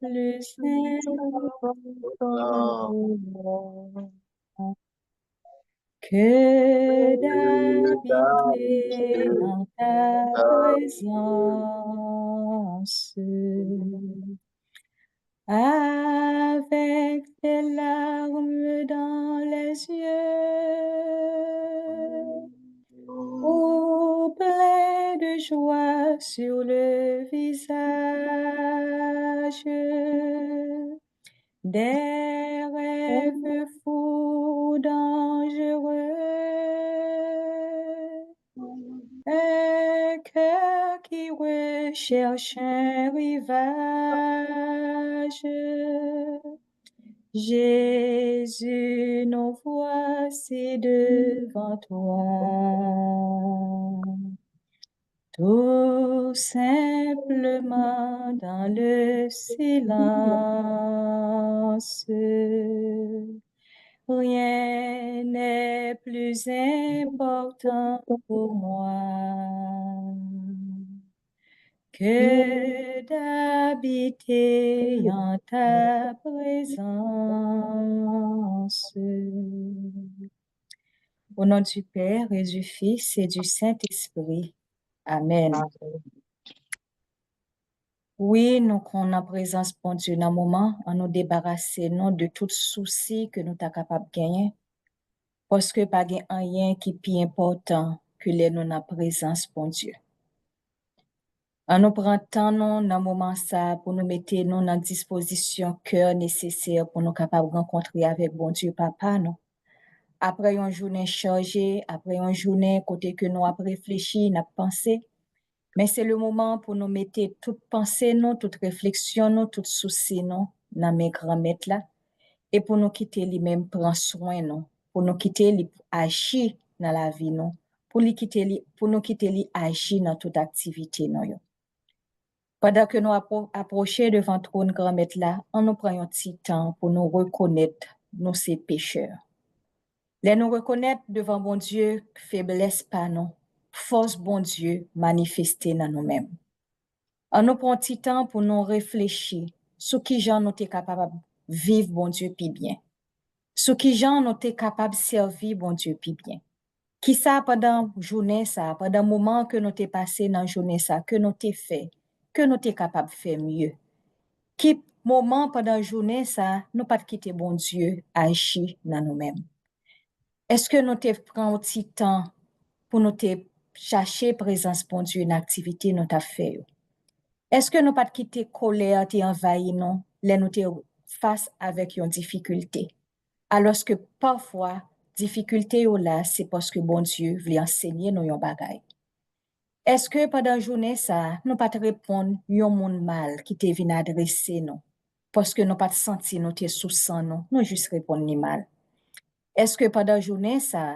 plus important que d'habiter en ta présence avec des larmes dans les yeux ou plein de joie sur le visage, des rêves fous dangereux, un cœur qui recherche un rivage. Jésus, nous voici devant toi, tout simplement dans le silence. Rien n'est plus important pour moi que d'habiter en ta présence. Au nom du Père et du Fils et du Saint-Esprit. Amen. Oui, nous qu'on en présence pour Dieu dans le moment, en nous débarrasser non de tout souci que nous sommes capables de gagner. Parce que pas rien qui est plus important que les nous en présence pour Dieu. En nous prenant temps dans le moment ça pour nous mettre nous dans disposition cœur nécessaire pour nous capables de rencontrer avec bon Dieu Papa nous. Après une journée chargée, après une journée côté que nous avons réfléchi, nous avons pensé, mais c'est le moment pour nous mettre toute pensée, nous, toute réflexion, nous, toute souci, nous, dans mes grands maîtres là, et pour nous quitter lui-même, prendre soin, nous, pour nous quitter lui agir dans la vie, nous, pour nous quitter lui agir dans toute activité, nous. Pendant que nous approchons devant le trône grand maître là, on nous prend un petit temps pour nous reconnaître, nous, ces pécheurs. Les nous reconnaître devant bon Dieu, faiblesse pas non, force bon Dieu manifestée dans nous-mêmes. On nous prend un petit temps pour nous réfléchir sur qui gens nous sommes capables de vivre bon Dieu puis bien. Sur qui gens nous sommes capables de servir bon Dieu puis bien. Qui ça pendant journée ça, pendant moment que nous t'es passé dans journée ça, que nous t'es fait, que nous t'es capable de faire mieux. Qui moment pendant journée ça, nous pas quitter bon Dieu agir dans nous-mêmes. Est-ce que nous te prenons un petit temps pour nous te chercher présence bon Dieu dans l'activité nous t'a fait? Est-ce que nous pas quitter colère qui envahit nous, les nous te face avec une difficulté? Alors que parfois difficulté ou là, c'est parce que bon Dieu veut enseigner nous un bagay. Est-ce que pendant journée ça, nous pas te répondre yon monde mal qui te vient adresser nous parce que nous pas senti nous te sous sang nous juste répondre ni mal. Est-ce que pendant journée ça,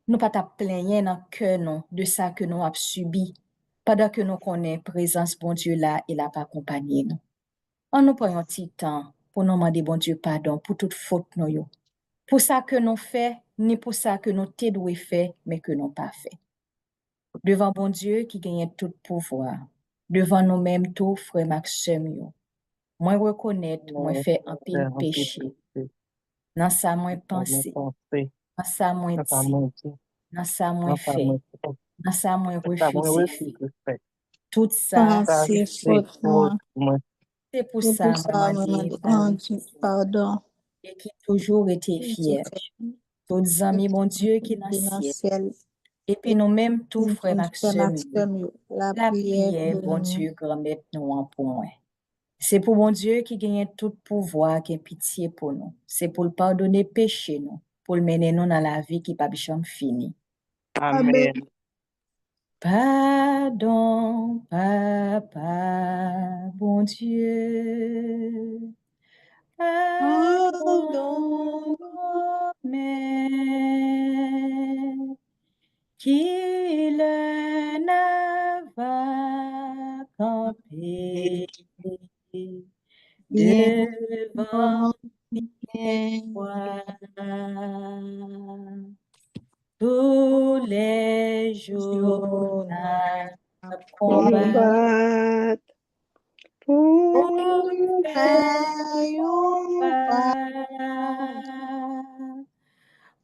nous pas ta plaigner dans cœur non de ça que nous avons subi pendant que nous connaissons présence bon Dieu là il a pas accompagné nous. On nous prend un petit temps pour nous demander bon Dieu pardon pour toute faute nous yo. Pour ça que nous fait ni pour ça que nous t'ai doué fait mais que nous pas fait. Devant bon Dieu qui gagne tout pouvoir, devant nous-mêmes tout frère Maxime yo. Moi reconnaître, moi fait un pile péché. Dans ça moi penser, dans ça moi dire, dans ça moi fait, dans ça moi refuser fait. Tout ça, c'est faute moi. c'est pour C'est ça pour ça moi moi demande pardon. Et qui toujours été vierge. Tous amis mon Dieu qui dans le ciel. Et puis nous-mêmes tout frère Maxime. La prière bon Dieu grand-mère nous en pour moi. C'est pour mon Dieu qui gagne tout pouvoir, qui a pitié pour nous. C'est pour le pardonner péché nous, pour le mener nous dans la vie qui pas jamais fini. Amen. Pardon, papa, bon Dieu. Pardon, grand-mère, qu'il n'a pas campé devant toi tous les jours à combat Pour faire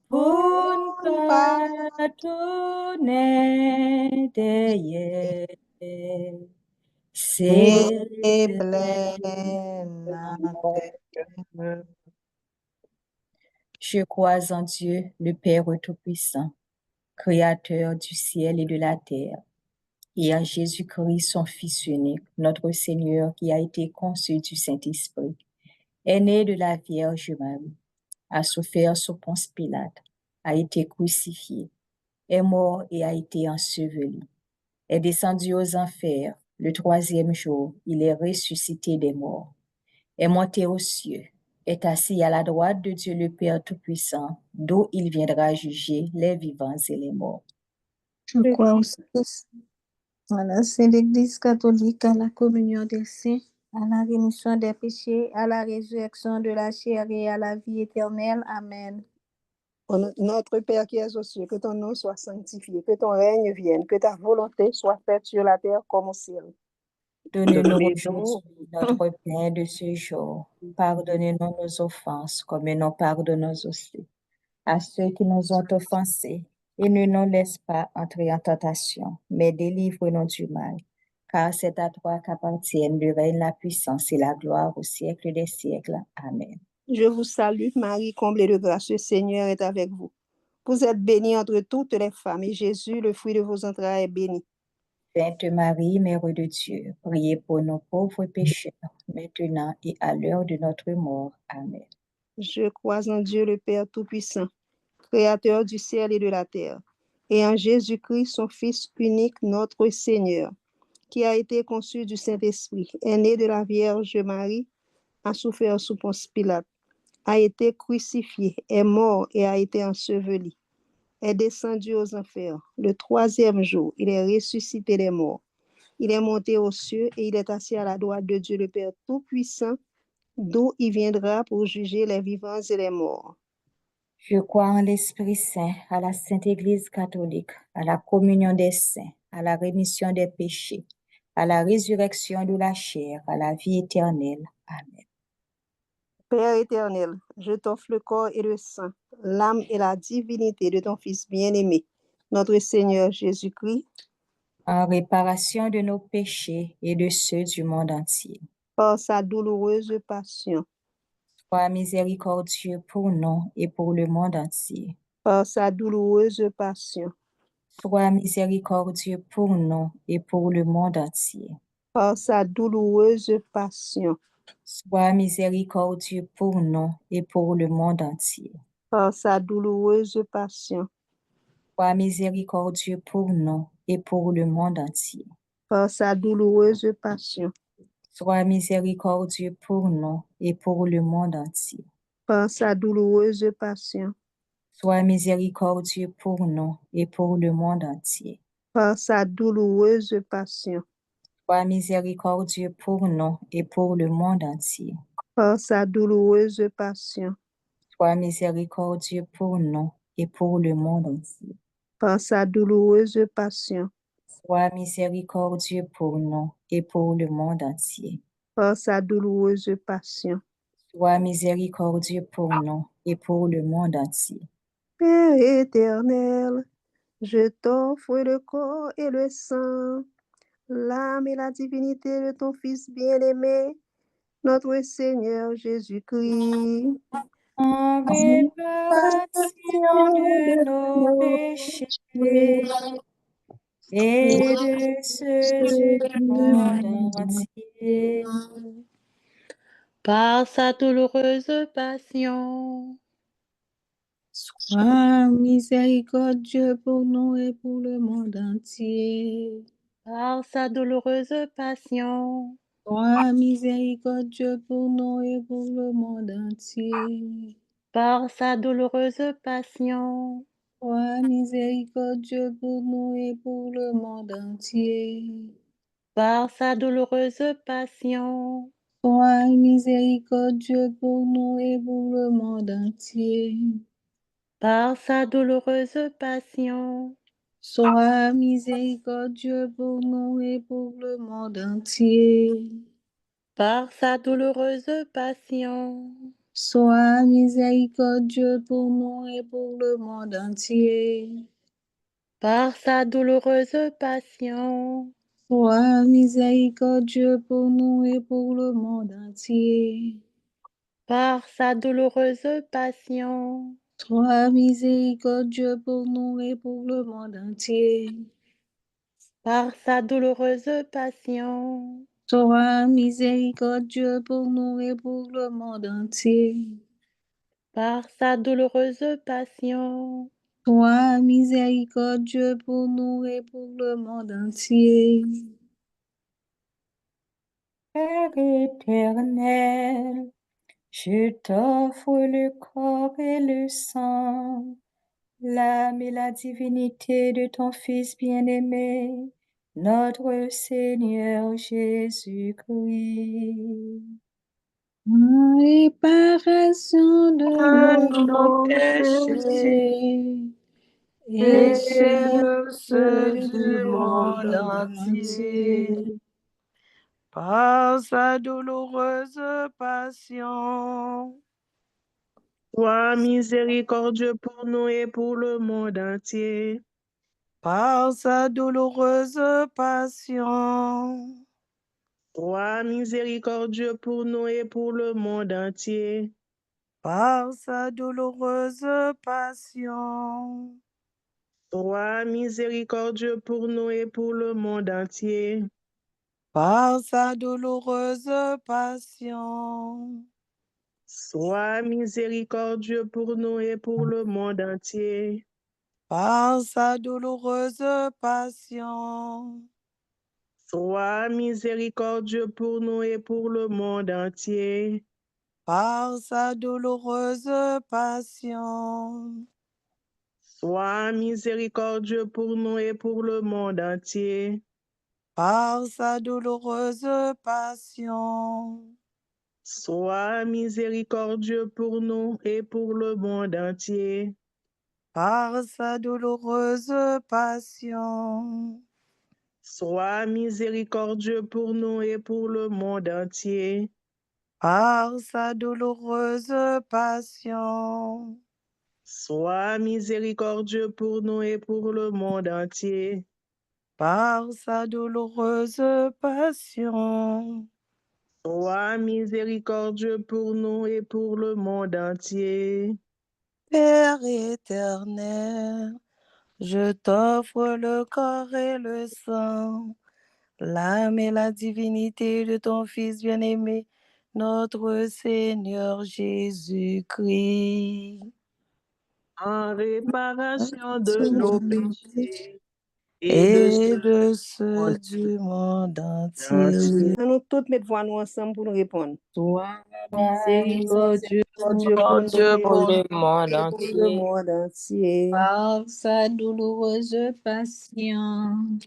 pour pas tourner derrière, c'est je crois en Dieu, le Père Tout-Puissant, Créateur du ciel et de la terre, et en Jésus-Christ, son Fils unique, notre Seigneur, qui a été conçu du Saint-Esprit, est né de la Vierge Marie, a souffert sous Ponce Pilate, a été crucifié, est mort et a été enseveli, est descendu aux enfers. Le troisième jour, il est ressuscité des morts, est monté aux cieux, est assis à la droite de Dieu le Père Tout-Puissant, d'où il viendra juger les vivants et les morts. Je crois aussi à la Sainte Église catholique, à la communion des saints, à la rémission des péchés, à la résurrection de la chair et à la vie éternelle. Amen. Notre Père qui es aux cieux, que ton nom soit sanctifié, que ton règne vienne, que ta volonté soit faite sur la terre comme au ciel. Donnez-nous aujourd'hui notre pain de ce jour. Pardonnez-nous nos offenses, comme nous pardonnons aussi à ceux qui nous ont offensés. Et ne nous laisse pas entrer en tentation, mais délivre-nous du mal. Car c'est à toi qu'appartiennent le règne, la puissance et la gloire au siècle des siècles. Amen. Je vous salue, Marie, comblée de grâce, le Seigneur est avec vous. Vous êtes bénie entre toutes les femmes, et Jésus, le fruit de vos entrailles, est béni. Sainte Marie, Mère de Dieu, priez pour nos pauvres pécheurs, maintenant et à l'heure de notre mort. Amen. Je crois en Dieu, le Père Tout-Puissant, Créateur du ciel et de la terre, et en Jésus-Christ, son Fils unique, notre Seigneur, qui a été conçu du Saint-Esprit, est né de la Vierge Marie, a souffert sous Ponce Pilate, a été crucifié, est mort et a été enseveli, est descendu aux enfers. Le troisième jour, il est ressuscité des morts. Il est monté aux cieux et il est assis à la droite de Dieu le Père Tout-Puissant, d'où il viendra pour juger les vivants et les morts. Je crois en l'Esprit Saint, à la Sainte Église catholique, à la communion des saints, à la rémission des péchés, à la résurrection de la chair, à la vie éternelle. Amen. Père éternel, je t'offre le corps et le sang, l'âme et la divinité de ton Fils bien-aimé, notre Seigneur Jésus-Christ, En réparation de nos péchés et de ceux du monde entier. par sa douloureuse passion, Sois miséricordieux pour nous et pour le monde entier. par sa douloureuse passion, Sois miséricordieux pour nous et pour le monde entier. par sa douloureuse passion, Sois miséricordieux pour nous et pour le monde entier. par sa douloureuse passion, Sois miséricordieux pour nous et pour le monde entier. par sa douloureuse passion, Sois miséricordieux pour nous et pour le monde entier. par sa douloureuse passion, Sois miséricordieux pour nous et pour le monde entier. par sa douloureuse passion, Sois miséricordieux pour nous et pour le monde entier. par sa douloureuse passion, Sois miséricordieux pour nous et pour le monde entier. par sa douloureuse passion, Sois miséricordieux pour nous et pour le monde entier. par sa douloureuse passion. Sois miséricordieux pour nous et pour le monde entier. Père éternel, je t'offre le corps et le sang, l'âme et la divinité de ton Fils bien-aimé, notre Seigneur Jésus-Christ. En réparation de nos péchés et de ceux du monde entier. Par sa douloureuse passion, sois miséricordieux pour nous et pour le monde entier. Par sa douloureuse passion, sois miséricordieux pour nous et pour le monde entier. Par sa douloureuse passion, sois miséricordieux pour nous et pour le monde entier. Par sa douloureuse passion, sois miséricordieux pour nous et pour le monde entier. Par sa douloureuse passion, sois miséricordieux pour nous et pour le monde entier. par sa douloureuse passion. Sois miséricordieux pour nous et pour le monde entier. Par sa douloureuse passion. Sois miséricordieux pour nous et pour le monde entier. Par sa douloureuse passion. Sois miséricordieux pour nous et pour le monde entier. Par sa douloureuse passion. Sois miséricordieux pour nous et pour le monde entier. Par sa douloureuse passion. Sois miséricordieux pour nous et pour le monde entier. Père éternel, je t'offre le corps et le sang, l'âme et la divinité de ton Fils bien-aimé, notre Seigneur Jésus-Christ. En réparation de nos péchés et et ceux ceux du du monde monde entier, entier. par sa douloureuse passion. Sois miséricordieux pour nous et pour le monde entier. Par sa douloureuse passion. Sois miséricordieux pour nous et pour le monde entier. Par sa douloureuse passion. Sois miséricordieux pour nous et pour le monde entier. Par sa douloureuse passion. Sois miséricordieux pour nous et pour le monde entier. Par sa douloureuse passion. Sois miséricordieux pour nous et pour le monde entier. Par sa douloureuse passion. Sois miséricordieux pour nous et pour le monde entier. Par sa douloureuse passion. Sois miséricordieux pour nous et pour le monde entier. Par sa douloureuse passion. Sois miséricordieux pour nous et pour le monde entier. Par sa douloureuse passion. Sois miséricordieux pour nous et pour le monde entier. Par sa douloureuse passion. Sois miséricordieux pour nous et pour le monde entier. Père éternel, je t'offre le corps et le sang, l'âme et la divinité de ton Fils bien-aimé, notre Seigneur Jésus-Christ. En réparation de nos péchés Et de de ceux du monde entier. Nous toutes mettre voix nous ensemble pour nous répondre. Sois Miséricordieux pour nous Dieu pour le et monde pour le entier. monde entier. par sa douloureuse passion.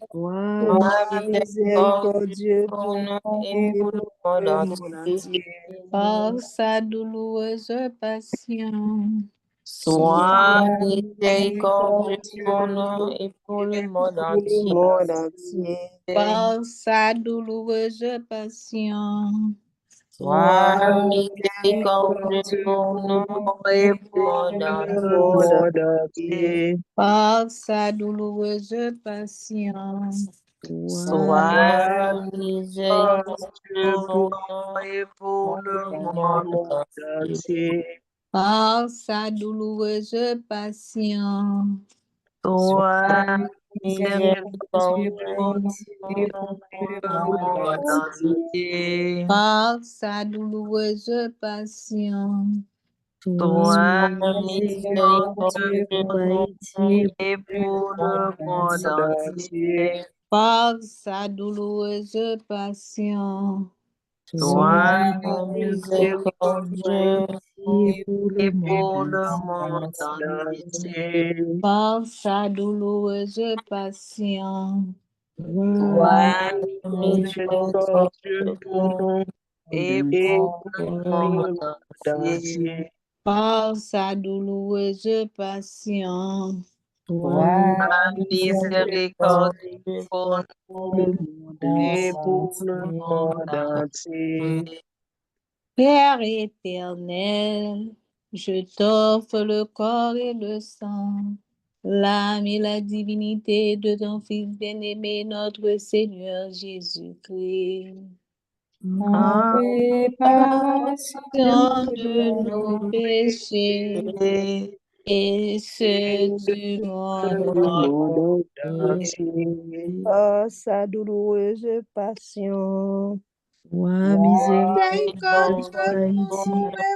Sois miséricordieux Pour nous et et pour le pour monde le monde entier. entier. Par sa douloureuse passion. Sois miséricordieux Miséricordieux pour nous et pour le monde pour le entier. monde entier. Par sa douloureuse passion. Sois miséricordieux pour nous et pour le monde le entier. monde entier. Par sa douloureuse passion. Sois miséricordieux Dieu pour pour nous Et pour le le monde monde entier. Par sa douloureuse passion. Sois miséricordieux pour nous et et pour pour le le monde monde entier. Par sa douloureuse passion. Sois miséricordieux pour nous et pour le monde entier. Par sa douloureuse passion. Sois miséricordieux et pour le monde entier. Par sa douloureuse passion. Sois Miséricordieux pour nous Et et pour pour le le monde monde entier. entier. Par sa douloureuse passion. Sois miséricordieux pour nous et pour le monde entier. Père éternel, je t'offre le corps et le sang, l'âme et la divinité de ton Fils bien-aimé, notre Seigneur Jésus-Christ. En réparation De nos péchés et ceux du monde Le monde entier. entier. Par sa douloureuse passion. Sois miséricordieux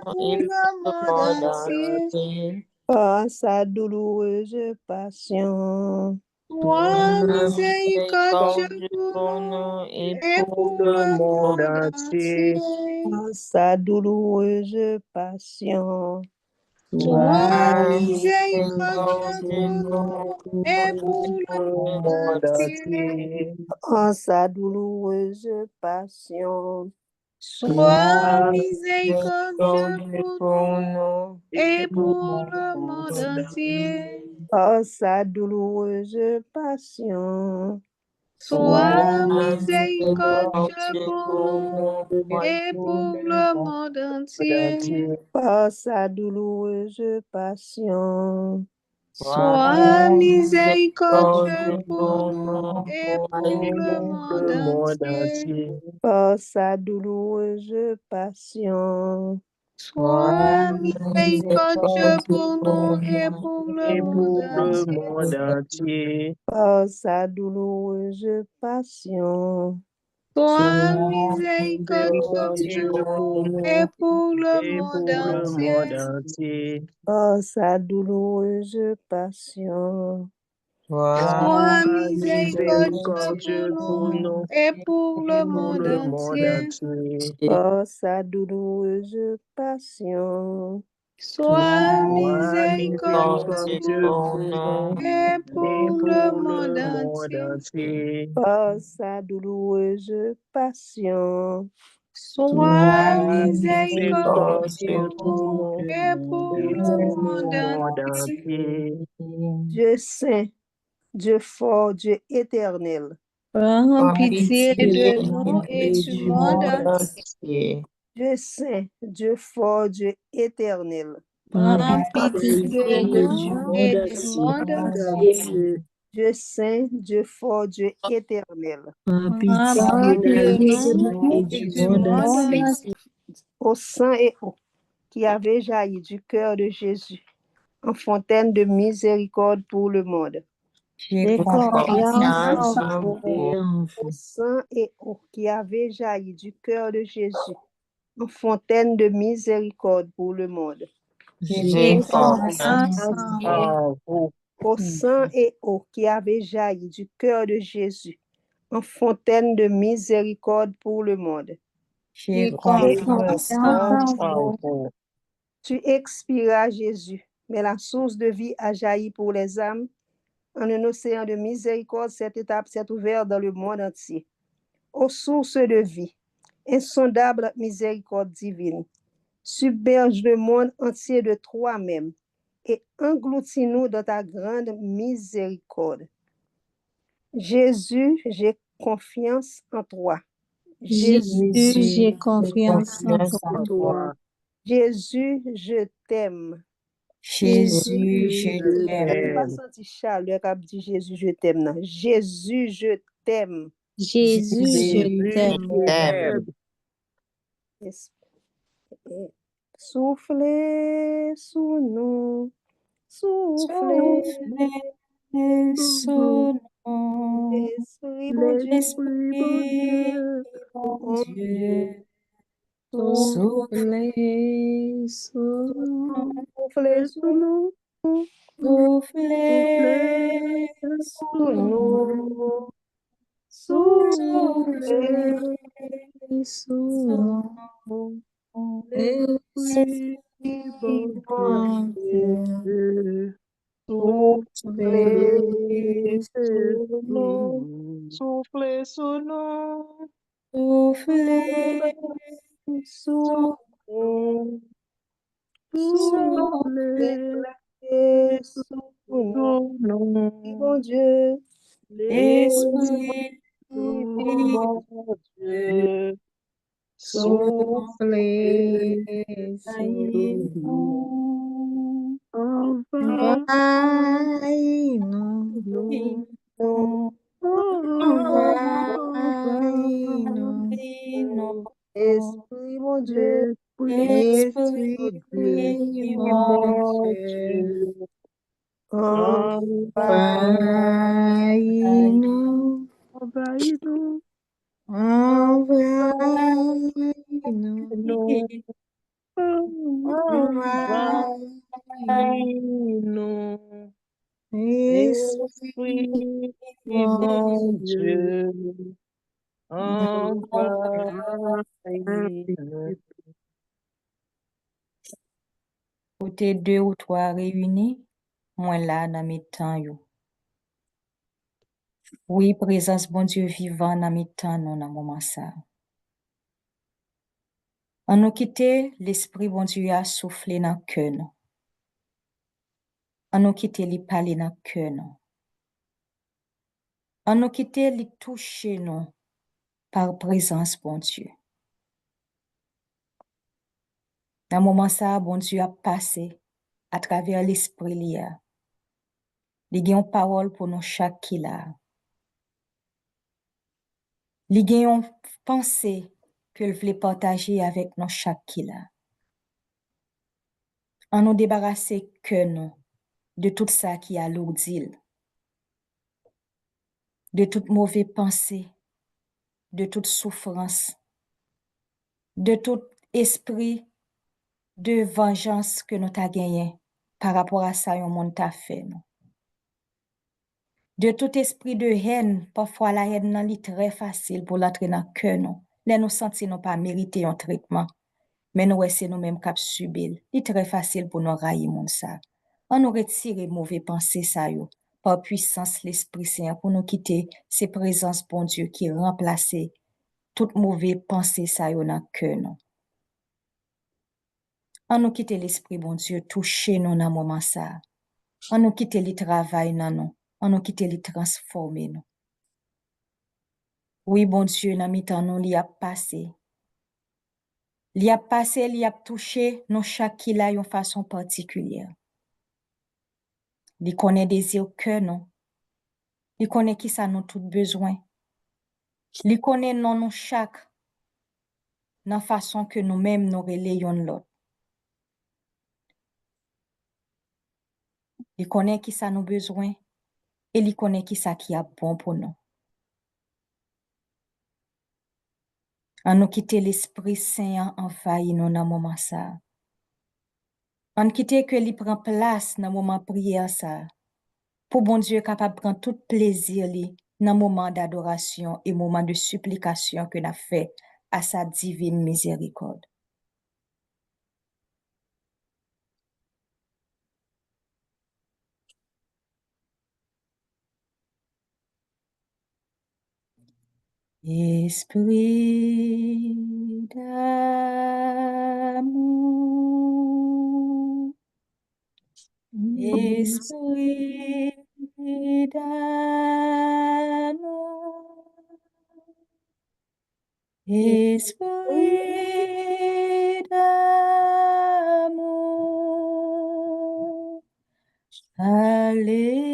Pour le monde entier. Par sa douloureuse passion. Sois miséricordieux pour nous et et pour pour Le le monde monde entier. entier. Par sa douloureuse passion. Sois miséricordieux miséricordieux pour pour nous et pour le Le monde monde entier. entier. En sa douloureuse passion. Sois miséricordieux miséricordieux pour pour nous nous et Le pour le monde monde entier. Par sa douloureuse passion. Sois miséricordieux miséricordieux pour pour nous nous et pour le monde entier. entier. Par sa douloureuse passion. Sois miséricordieux miséricordieux pour pour nous nous et pour le monde Le monde entier. entier. Par sa douloureuse passion. Sois miséricordieux pour nous et nous pour le Et monde pour le entier. monde entier. Par sa douloureuse passion. Sois miséricordieux Miséricordieux pour pour nous et nous pour le et monde pour le monde entier. entier. Par sa douloureuse passion. Sois miséricordieux pour Miséricordieux pour nous nous et pour et le pour monde le monde entier. entier. Par sa douloureuse passion. Sois Sois miséricordieux miséricordieux pour pour pour nous nous nous et et pour le pour monde le monde entier. entier. Par sa douloureuse passion. Sois miséricordieux Miséricordieux pour pour nous nous et pour et le pour le monde monde entier. entier. Dieu saint, Dieu fort, Dieu éternel. Prends pitié Pitié de nous et et du du monde monde entier. entier. Dieu saint, Dieu fort, Dieu éternel. Prends pitié de et du nous monde et du entier. monde entier. Dieu saint, Dieu fort, Dieu éternel. Prends Prends pitié pitié de de nous nous et et du du monde monde entier. entier. Au sang et eau qui avait jailli du cœur de Jésus, en fontaine de miséricorde pour le monde. J'ai Confiance confiance en en vous. vous. Au sang et eau qui avait jailli du cœur de Jésus, en fontaine de miséricorde pour le monde. J'ai J'ai confiance confiance en vous. En vous, Au sang et eau qui avait jailli du cœur de Jésus, en fontaine de miséricorde pour le monde. J'ai J'ai confiance confiance en en en vous. vous. Tu expiras, Jésus, mais la source de vie a jailli pour les âmes. En un océan de miséricorde, cette étape s'est ouverte dans le monde entier. Ô source de vie, insondable miséricorde divine, submerge le monde entier de toi-même et engloutis-nous dans ta grande miséricorde. Jésus, j'ai confiance en toi. Jésus, Jésus. j'ai J'ai confiance en confiance toi. en toi. Jésus, je t'aime. Jésus, je Je t'aime. Je n'ai pas t'aime. senti Charles qui a dit Jésus, je t'aime. Non. Jésus, je t'aime. Jésus, je Jésus, t'aime. je T'aime. t'aime. Soufflez sous nous, soufflez, Soufflez sous nous, Esprit bon Dieu, Esprit, bon bon Dieu. Soufflez sur nous. soufflez sous nous, Soufflez sous sous nous, soufflez soufflez Sur sous nous. nous, Esprit, Esprit bon Mon Dieu. Dieu, Soufflez soufflez sous nous, Soufflez sous nous. soufflez sous nous, soufflez soufflez sous pour nous, nous, bon Dieu, Esprit mon Dieu, Soufflez sur nous, nous, envahis-nous, envahis-nous, nous, envahis-nous. envahis-nous, Esprit, mon Dieu, Esprit, Esprit, mon Dieu, mon mon Dieu, Dieu, envahis-nous, envahis-nous, envahis-nous, envahis-nous, envahis-nous. envahis-nous, Esprit, Esprit, mon mon Dieu, Dieu, envahis-nous. Côté 2 ou 3 réunis, moi là dans mes temps yo. Oui, présence bon Dieu vivant dans mes temps non dans moment ça. On nous quitter l'esprit bon Dieu a soufflé dans cœur nous. On nous quitter li parler dans cœur nous. On nous quitter li toucher nous par présence bon Dieu. Dans moment ça bon Dieu a passé à travers l'esprit lié. Li gen yon parole pour nous chaque qui là. Li gen yon pensée que le voulait partager avec nous chaque qui là. On nous débarrasser que nous de tout ça qui alourdit, de toute mauvaise pensée, de toute souffrance, de tout esprit de vengeance que nous t'a gagné par rapport à ça yon monde t'a fait nous. De tout esprit de haine, parfois la haine nan li très facile pour l'entrer dans cœur nous. Là nous sentir nous pas mériter un traitement, mais nous c'est nous même cap subir. Li très facile pour nous railler monde ça. On nous retire mauvais pensées ça yo par puissance l'Esprit Saint pour nous quitter ces présences bon Dieu qui remplacer toute mauvaise pensée ça yo dans cœur nous. On nous quitter l'Esprit bon Dieu toucher nous dans moment ça. On nous quitter le travail dans nous. On nous quitter le transformer nous. Oui, bon Dieu, dans mi-temps nous, li a passé. Li a passé, li a touché nous chaque qui la yon façon particulière. Li connaît désir cœur nous. Li connaît qui ça nous tout besoin. Li connaît non nous chaque dans façon que nous-mêmes nous relayons l'autre. Li connaît qui ça nous besoin et li connaît qui ça qui a bon pour nous. On nous quitter l'Esprit Saint envahi nous dans moment ça. On quitter que li prend place dans moment prière ça. Pour bon Dieu capable prendre tout plaisir li dans moment d'adoration et moment de supplication que n'a fait à sa divine miséricorde. Esprit d'amour, esprit d'amour, esprit d'amour, alléluia,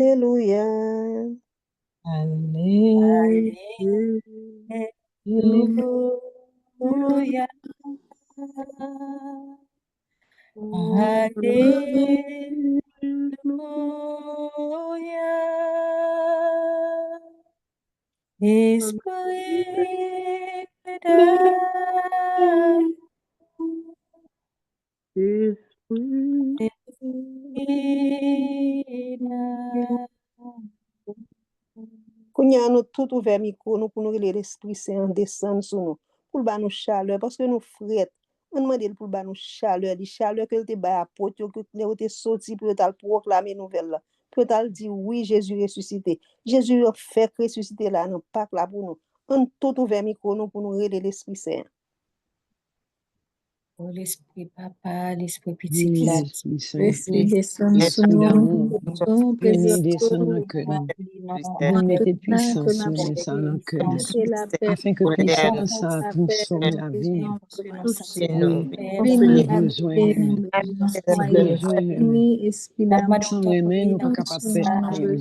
Alléluia. alléluia, alléluia, Esprit d'amour, Esprit, Esprit d'amour. Kounya nous tout ouvert micro nous pour nous relire l'Esprit Saint descendre sur nous pour ba nous chaleur parce que nous fret. On demande pour ba nous chaleur, di chaleur que te ba apôtre que nous te sorti pour tal proclamer nouvelle là. Pour tal dire oui Jésus ressuscité. Jésus a fait ressusciter là dans Pâques là pour nous. On tout ouvert micro nous pour nous relire l'Esprit Saint. Oh, l'Esprit Papa, l'Esprit Petit Oui, là, l'Esprit Saint, L'Esprit descend sur l'Esprit d'amour, nous, son venez présence descendre dans le cœur. Vous mettez puissance sur nous, ça dans le cœur. et la paix, Afin que puissance ça la paix, transforme la vie. Oui, venez nous besoin habiter de dans lui. nos Nous foyers, besoin de lui. venez esprit d'amour, Sans remède, nous pas capable de faire rien.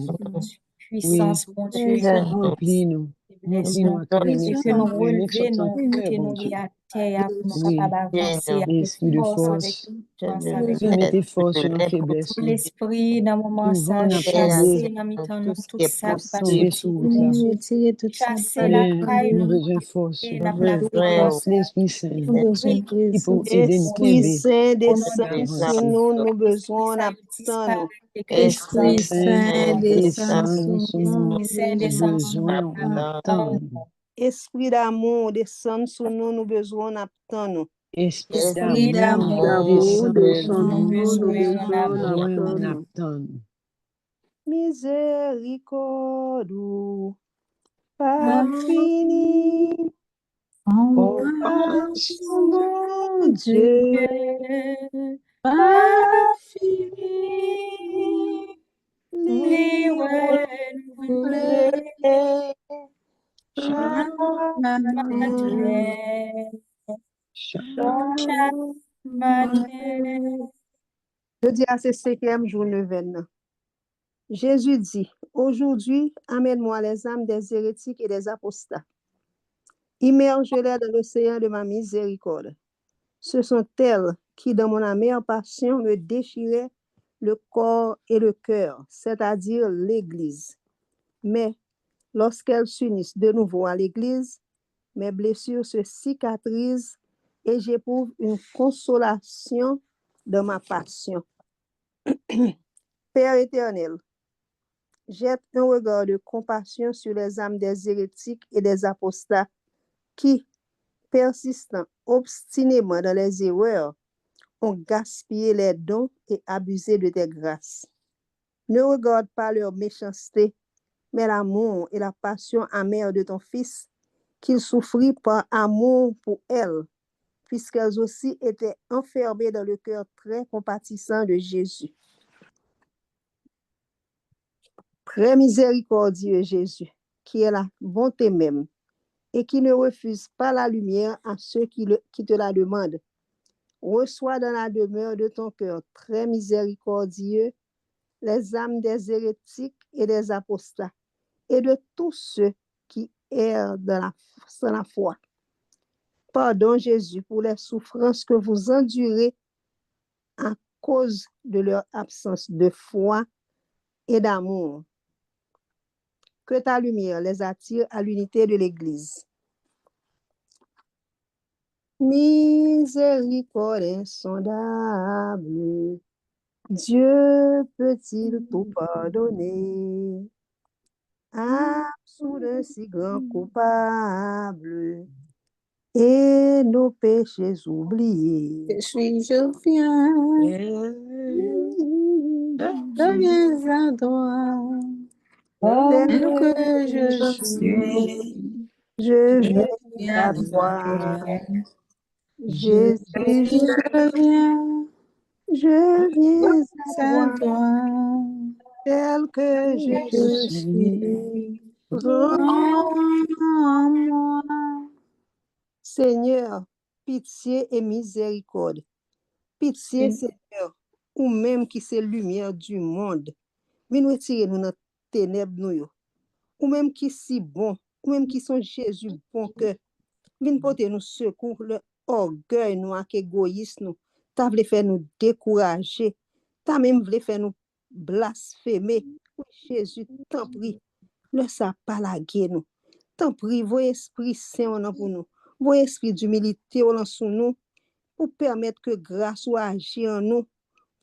Oui, puissance, bon Dieu, remplis-nous. Remplis-nous à créer que ça. nous Créer sur ton relevons, nous cœur, mettons bon nos Dieu. pieds à terre pour nous Oui, capables d'avancer avec esprit de force, avec viens mettre force sur nos faiblesses. l'esprit, dans le moment, Souvent, ça, on a tombé, chasser, dans le temps, nous, tout ça, qui pas tombé sorti, sur bon route là. Dieu. retirer toute sa Chasser la Viens, caille, nous nous, besoin de force. et n'a pas Force l'Esprit Saint nous besoin de qui peut présence. aider nous Esprit camper Saint, au nom de descend sur avancer. nous, nous l'Esprit besoin Saint, d'attendre. disparaît, que Esprit Esprit Saint, Saint, descend descend sur sur nous, nous. l'Esprit Saint Nous descend sur besoin, nous, on attend. Esprit d'amour, descend sur nous, nous besoin d'attendre. Esprit Esprit d'amour, d'amour, descend sur descend nous. sur Nous nous, besoin, on attend. Miséricorde, pas fini. compassion, Mon mon Dieu, Dieu, pas fini. libre chaque matin, chaque matin. Je dis à ce 5e jour neuvaine. Jésus dit, aujourd'hui, amène-moi les âmes des hérétiques et des apostats. Immerge-les dans l'océan de ma miséricorde. Ce sont elles qui, dans mon amère passion, me déchiraient le corps et le cœur, c'est-à-dire l'Église. Mais lorsqu'elles s'unissent de nouveau à l'Église, mes blessures se cicatrisent et j'éprouve une consolation dans ma passion. Père éternel, jette un regard de compassion sur les âmes des hérétiques et des apostats qui, persistant obstinément dans les erreurs, ont gaspillé les dons et abusé de tes grâces. Ne regarde pas leur méchanceté, mais l'amour et la passion amère de ton Fils, qu'il souffrit par amour pour elles, puisqu'elles aussi étaient enfermées dans le cœur très compatissant de Jésus. Très miséricordieux Jésus, qui est la bonté même, et qui ne refuse pas la lumière à ceux qui te la demandent. Reçois dans la demeure de ton cœur très miséricordieux les âmes des hérétiques et des apostats, et de tous ceux qui errent sans la foi. Pardon Jésus pour les souffrances que vous endurez à cause de leur absence de foi et d'amour. Que ta lumière les attire à l'unité de l'Église. Miséricorde insondable, Dieu peut-il tout pardonner? Absous d'un si grand coupable et nos péchés oubliés. Je viens à toi, tel que je suis. Je viens à toi, Jésus, je viens à toi, tel que je suis. Rends-moi. Seigneur, pitié et miséricorde. Pitié, Seigneur, ou même qui c'est lumière du monde. Viens retirer nous dans ténèbres nous. Ou même qui si bon, ou même qui sont Jésus bon cœur. Viens porter nous secours le orgueil nous ak égoïsme nous. T'as voulu faire nous décourager. T'as même voulu faire nous blasphémer. Oui, Jésus, t'en prie. Le ça pas la guerre nous. T'en prie, voie Esprit Saint pour nous. Voie Esprit d'humilité sous nous pour permettre que grâce soit agir en nous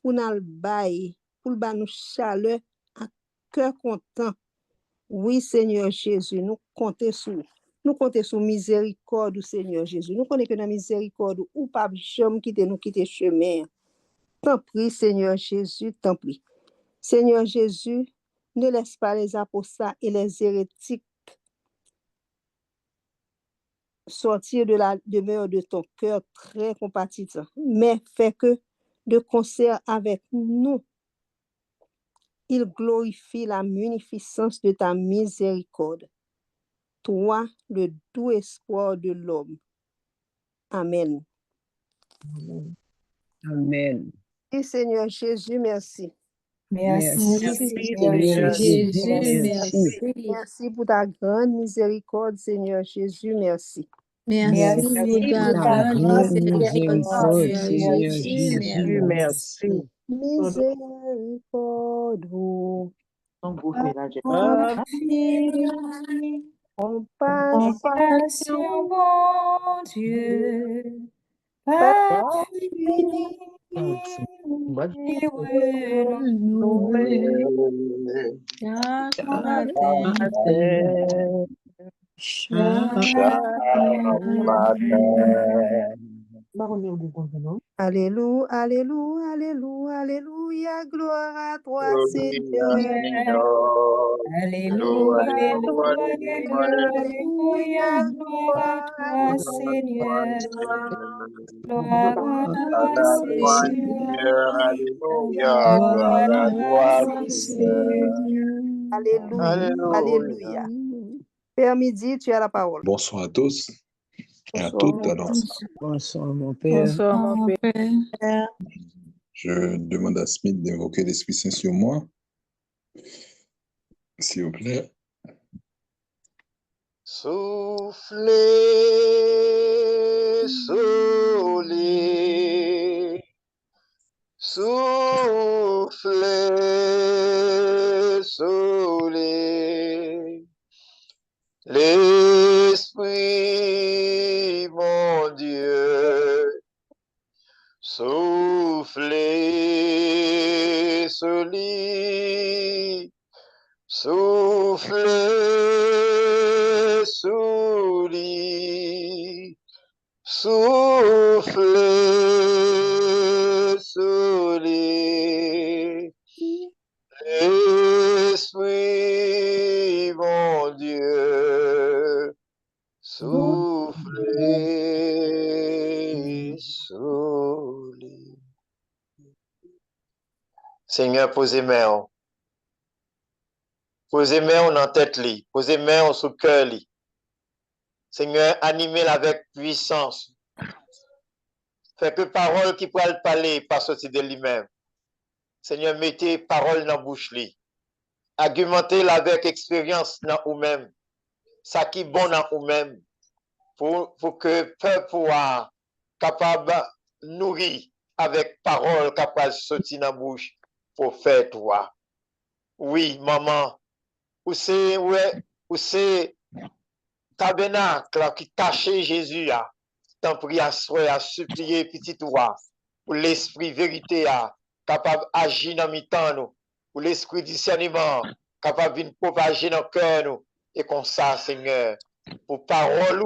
pour nous bailler, pour nous chaleur à cœur content. Oui, Seigneur Jésus, nous comptons sur miséricorde du Seigneur Jésus. Nous connaissons que dans miséricorde ou pas jamais quitter nous quitter chemin. T'en prie, Seigneur Jésus, t'en prie. Seigneur Jésus, ne laisse pas les apostats et les hérétiques sortir de la demeure de ton cœur très compatissant, mais fais que, de concert avec nous, il glorifie la munificence de ta miséricorde. Toi, le doux espoir de l'homme. Amen. Amen. Et Seigneur Jésus, merci. Merci, Seigneur Jésus. Merci. Merci pour ta grande miséricorde, Seigneur Jésus, merci. Merci pour ta Ta grande grande miséricorde, miséricorde, Seigneur Seigneur Jésus. Jésus, Merci. merci. Miséricorde, Compassion, bon Dieu, pas fini, renouvelé. Chaque Alléluia, alléluia, alléluia, alléluia, gloire à toi, Seigneur. Alléluia, alléluia, Alléluia, alléluia, gloire à toi, Seigneur. Gloire à toi, Seigneur. Gloire à toi, Seigneur. Alléluia, alléluia. Père Midi, tu as la parole. Bonsoir à tous et à Bonsoir. toutes. Alors, Bonsoir, mon Père. Bonsoir, mon Père. je demande à Smith d'invoquer l'Esprit Saint sur moi. S'il vous plaît. Soufflez, soleil, soufflez, soleil, l'Esprit, mon Dieu, soufflez, soleil, soufflez, soleil, soufflez, soleil, l'Esprit, mon Dieu, soufflez, soleil. Seigneur, posez main. Posez main en tête li, posez main sous cœur li. Seigneur, animez-la avec puissance. Fait que parole qui pourrait le parler pas sortir de lui-même. Seigneur, mettez parole dans la bouche li. Argumentez-la avec expérience dans vous-même. Ça qui est bon dans vous-même. Pour que peuple soit capable de nourrir avec parole capable de sortir dans la bouche pour faire toi. Oui, maman. Ou c'est tabernacle qui cachait Jésus, t'en prie à souhait, à supplier petit toi, pour l'esprit vérité, capable d'agir dans mi-temps, nous, pour l'esprit discernement, capable de propager dans le cœur, nous, et comme ça, Seigneur, pour parole,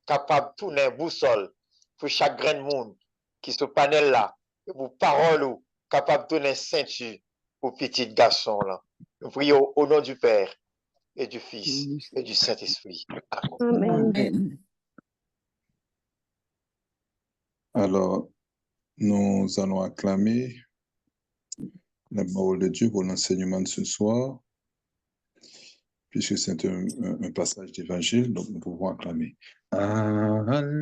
capable de tourner boussole, pour chaque grain de monde qui se panel là, et pour parole, capable de tourner ceinture pour petit garçon là. Nous prions au nom du Père et du Fils et du Saint-Esprit. Amen. Amen. Alors, nous allons acclamer la parole de Dieu pour l'enseignement de ce soir, puisque c'est un passage d'évangile, donc nous pouvons acclamer. Alléluia.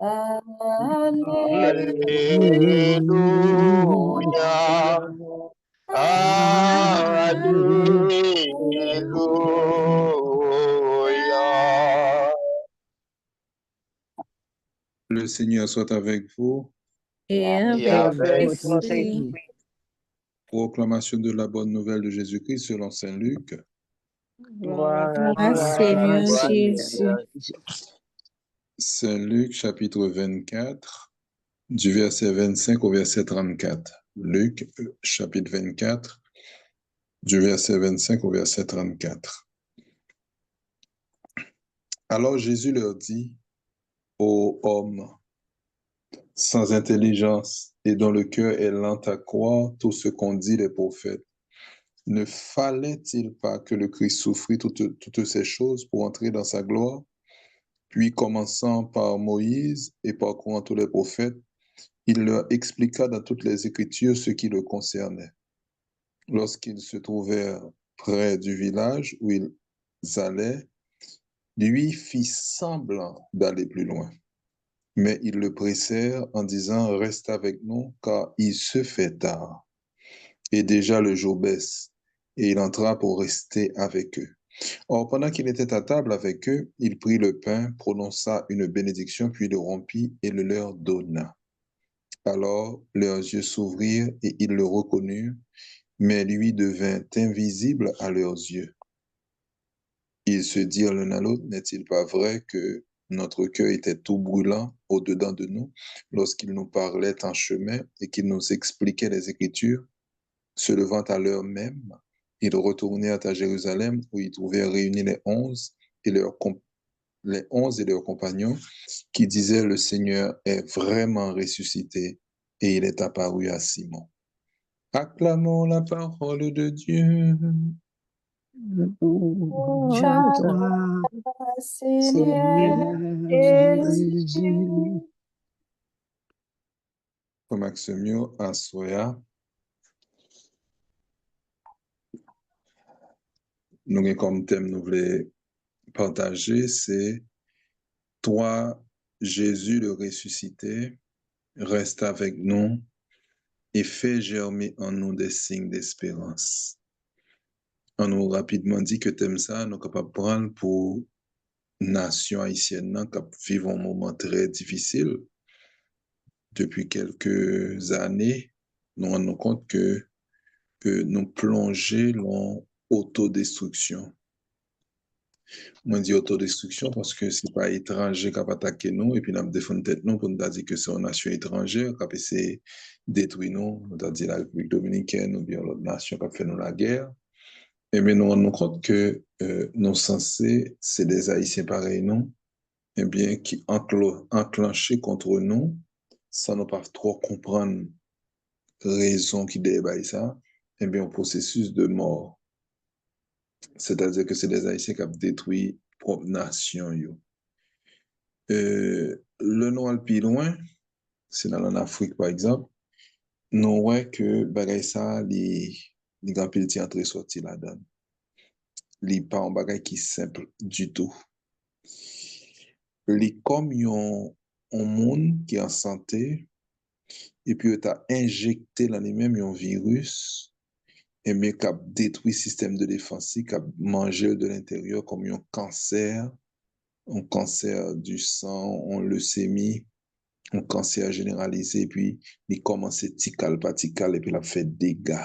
Alléluia. Alléluia. Le Seigneur soit avec vous. Et avec votre esprit. Proclamation de la bonne nouvelle de Jésus-Christ selon Saint Luc. Gloire à Seigneur Jésus. Saint Luc, chapitre 24, du verset 25 au verset 34. Luc, chapitre 24, du verset 25 au verset 34. Alors Jésus leur dit: Ô hommes, sans intelligence et dont le cœur est lent à croire tout ce qu'ont dit les prophètes. Ne fallait-il pas que le Christ souffrit toutes ces choses pour entrer dans sa gloire? Puis, commençant par Moïse et parcourant tous les prophètes, il leur expliqua dans toutes les Écritures ce qui le concernait. Lorsqu'ils se trouvèrent près du village où ils allaient, lui fit semblant d'aller plus loin. Mais ils le pressèrent en disant « Reste avec nous, car il se fait tard. » Et déjà le jour baisse, et il entra pour rester avec eux. Or, pendant qu'il était à table avec eux, il prit le pain, prononça une bénédiction, puis le rompit et le leur donna. Alors leurs yeux s'ouvrirent et ils le reconnurent, mais lui devint invisible à leurs yeux. Ils se dirent l'un à l'autre, n'est-il pas vrai que notre cœur était tout brûlant au-dedans de nous lorsqu'il nous parlait en chemin et qu'il nous expliquait les Écritures? Se levant à l'heure même, ils retournèrent à Jérusalem où ils trouvèrent réunis les 11 et leurs compagnons qui disaient « Le Seigneur est vraiment ressuscité et il est apparu à Simon. » Acclamons la parole de Dieu. Toi, Seigneur Jésus. Maximio Asoya. Nous avons comme thème, nous voulons partager, c'est toi, Jésus le ressuscité, reste avec nous et fais germer en nous des signes d'espérance. On nous rapidement dit que thème ça, nous sommes capables de prendre pour nation haïtienne qui vit un moment très difficile. Depuis quelques années, nous nous rendons compte que nous plongeons dans autodestruction. Moi, je dis autodestruction parce que ce n'est pas étranger qui a attaqué nous et puis nous avons défendu tête nous pour nous dire que c'est une nation étrangère qui a essayé de détruire nous, nous avons dit la République dominicaine ou bien l'autre nation qui a fait nous la guerre. Et bien, nous nous rendons compte que nos censés, c'est des Haïtiens pareils nous, et bien, qui enclenchés contre nous, sans ne pas trop comprendre raison qui débat ça, et bien, un processus de mort. C'est-à-dire que c'est des Haïtiens qui ont détruit propre nation. Le Noir plus loin, c'est dans l'Afrique par exemple, nous voyons que bagay ça, les grands piliers entrés sortis là-dedans. Les pas un bagay qui est simple du tout. Les comme yon un monde qui est en santé, et puis tu as injecté dans lui-même un virus, et bien qui a détruit le système de défense, qui a mangé de l'intérieur comme un cancer du sang, une leucémie, un cancer généralisé, puis il commence tical par tical, et puis il a fait des dégâts.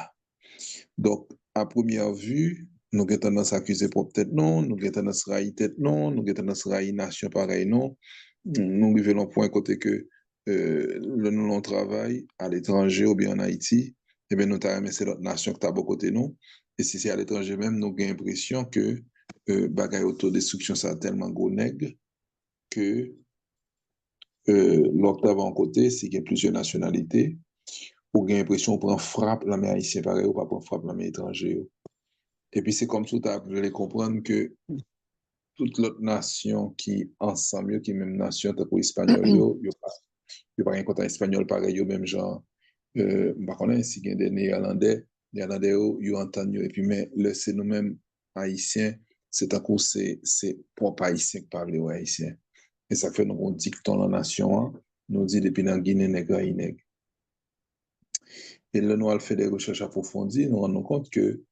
Donc, à première vue, nous avons tendance à accuser pour tête non, nous avons tendance à railler tête non, nous avons tendance à railler nation pareil non. Nous arrivons à un point côté que le non travail à l'étranger ou bien en Haïti, eh bien, nous avons c'est l'autre nation qui est à côté de nous. Et si c'est à l'étranger même, nous avons l'impression que bagaille autodestruction, ça a tellement gros nègre que l'autre en côté, c'est qu'il y a plusieurs nationalités. Ou avez l'impression qu'on prend frappe la main haïtienne pareil ou pas prendre frappe la main étrangère. Et puis c'est comme ça que vous allez comprendre que toute l'autre nation qui ensemble, qui même nation, pour espagnol, il n'y a pas rien contre espagnol pareil, même genre, je ne sais pas si il y a des néerlandais, ils entendent, et puis mais c'est nous-mêmes haïtiens, c'est à cause c'est propre haïtien qui parle aux haïtiens. Et ça fait nous dictons la nation, nous dit depuis dans Guinée, nègre, nègre. Et le noir fait des recherches approfondies, nous rendons compte que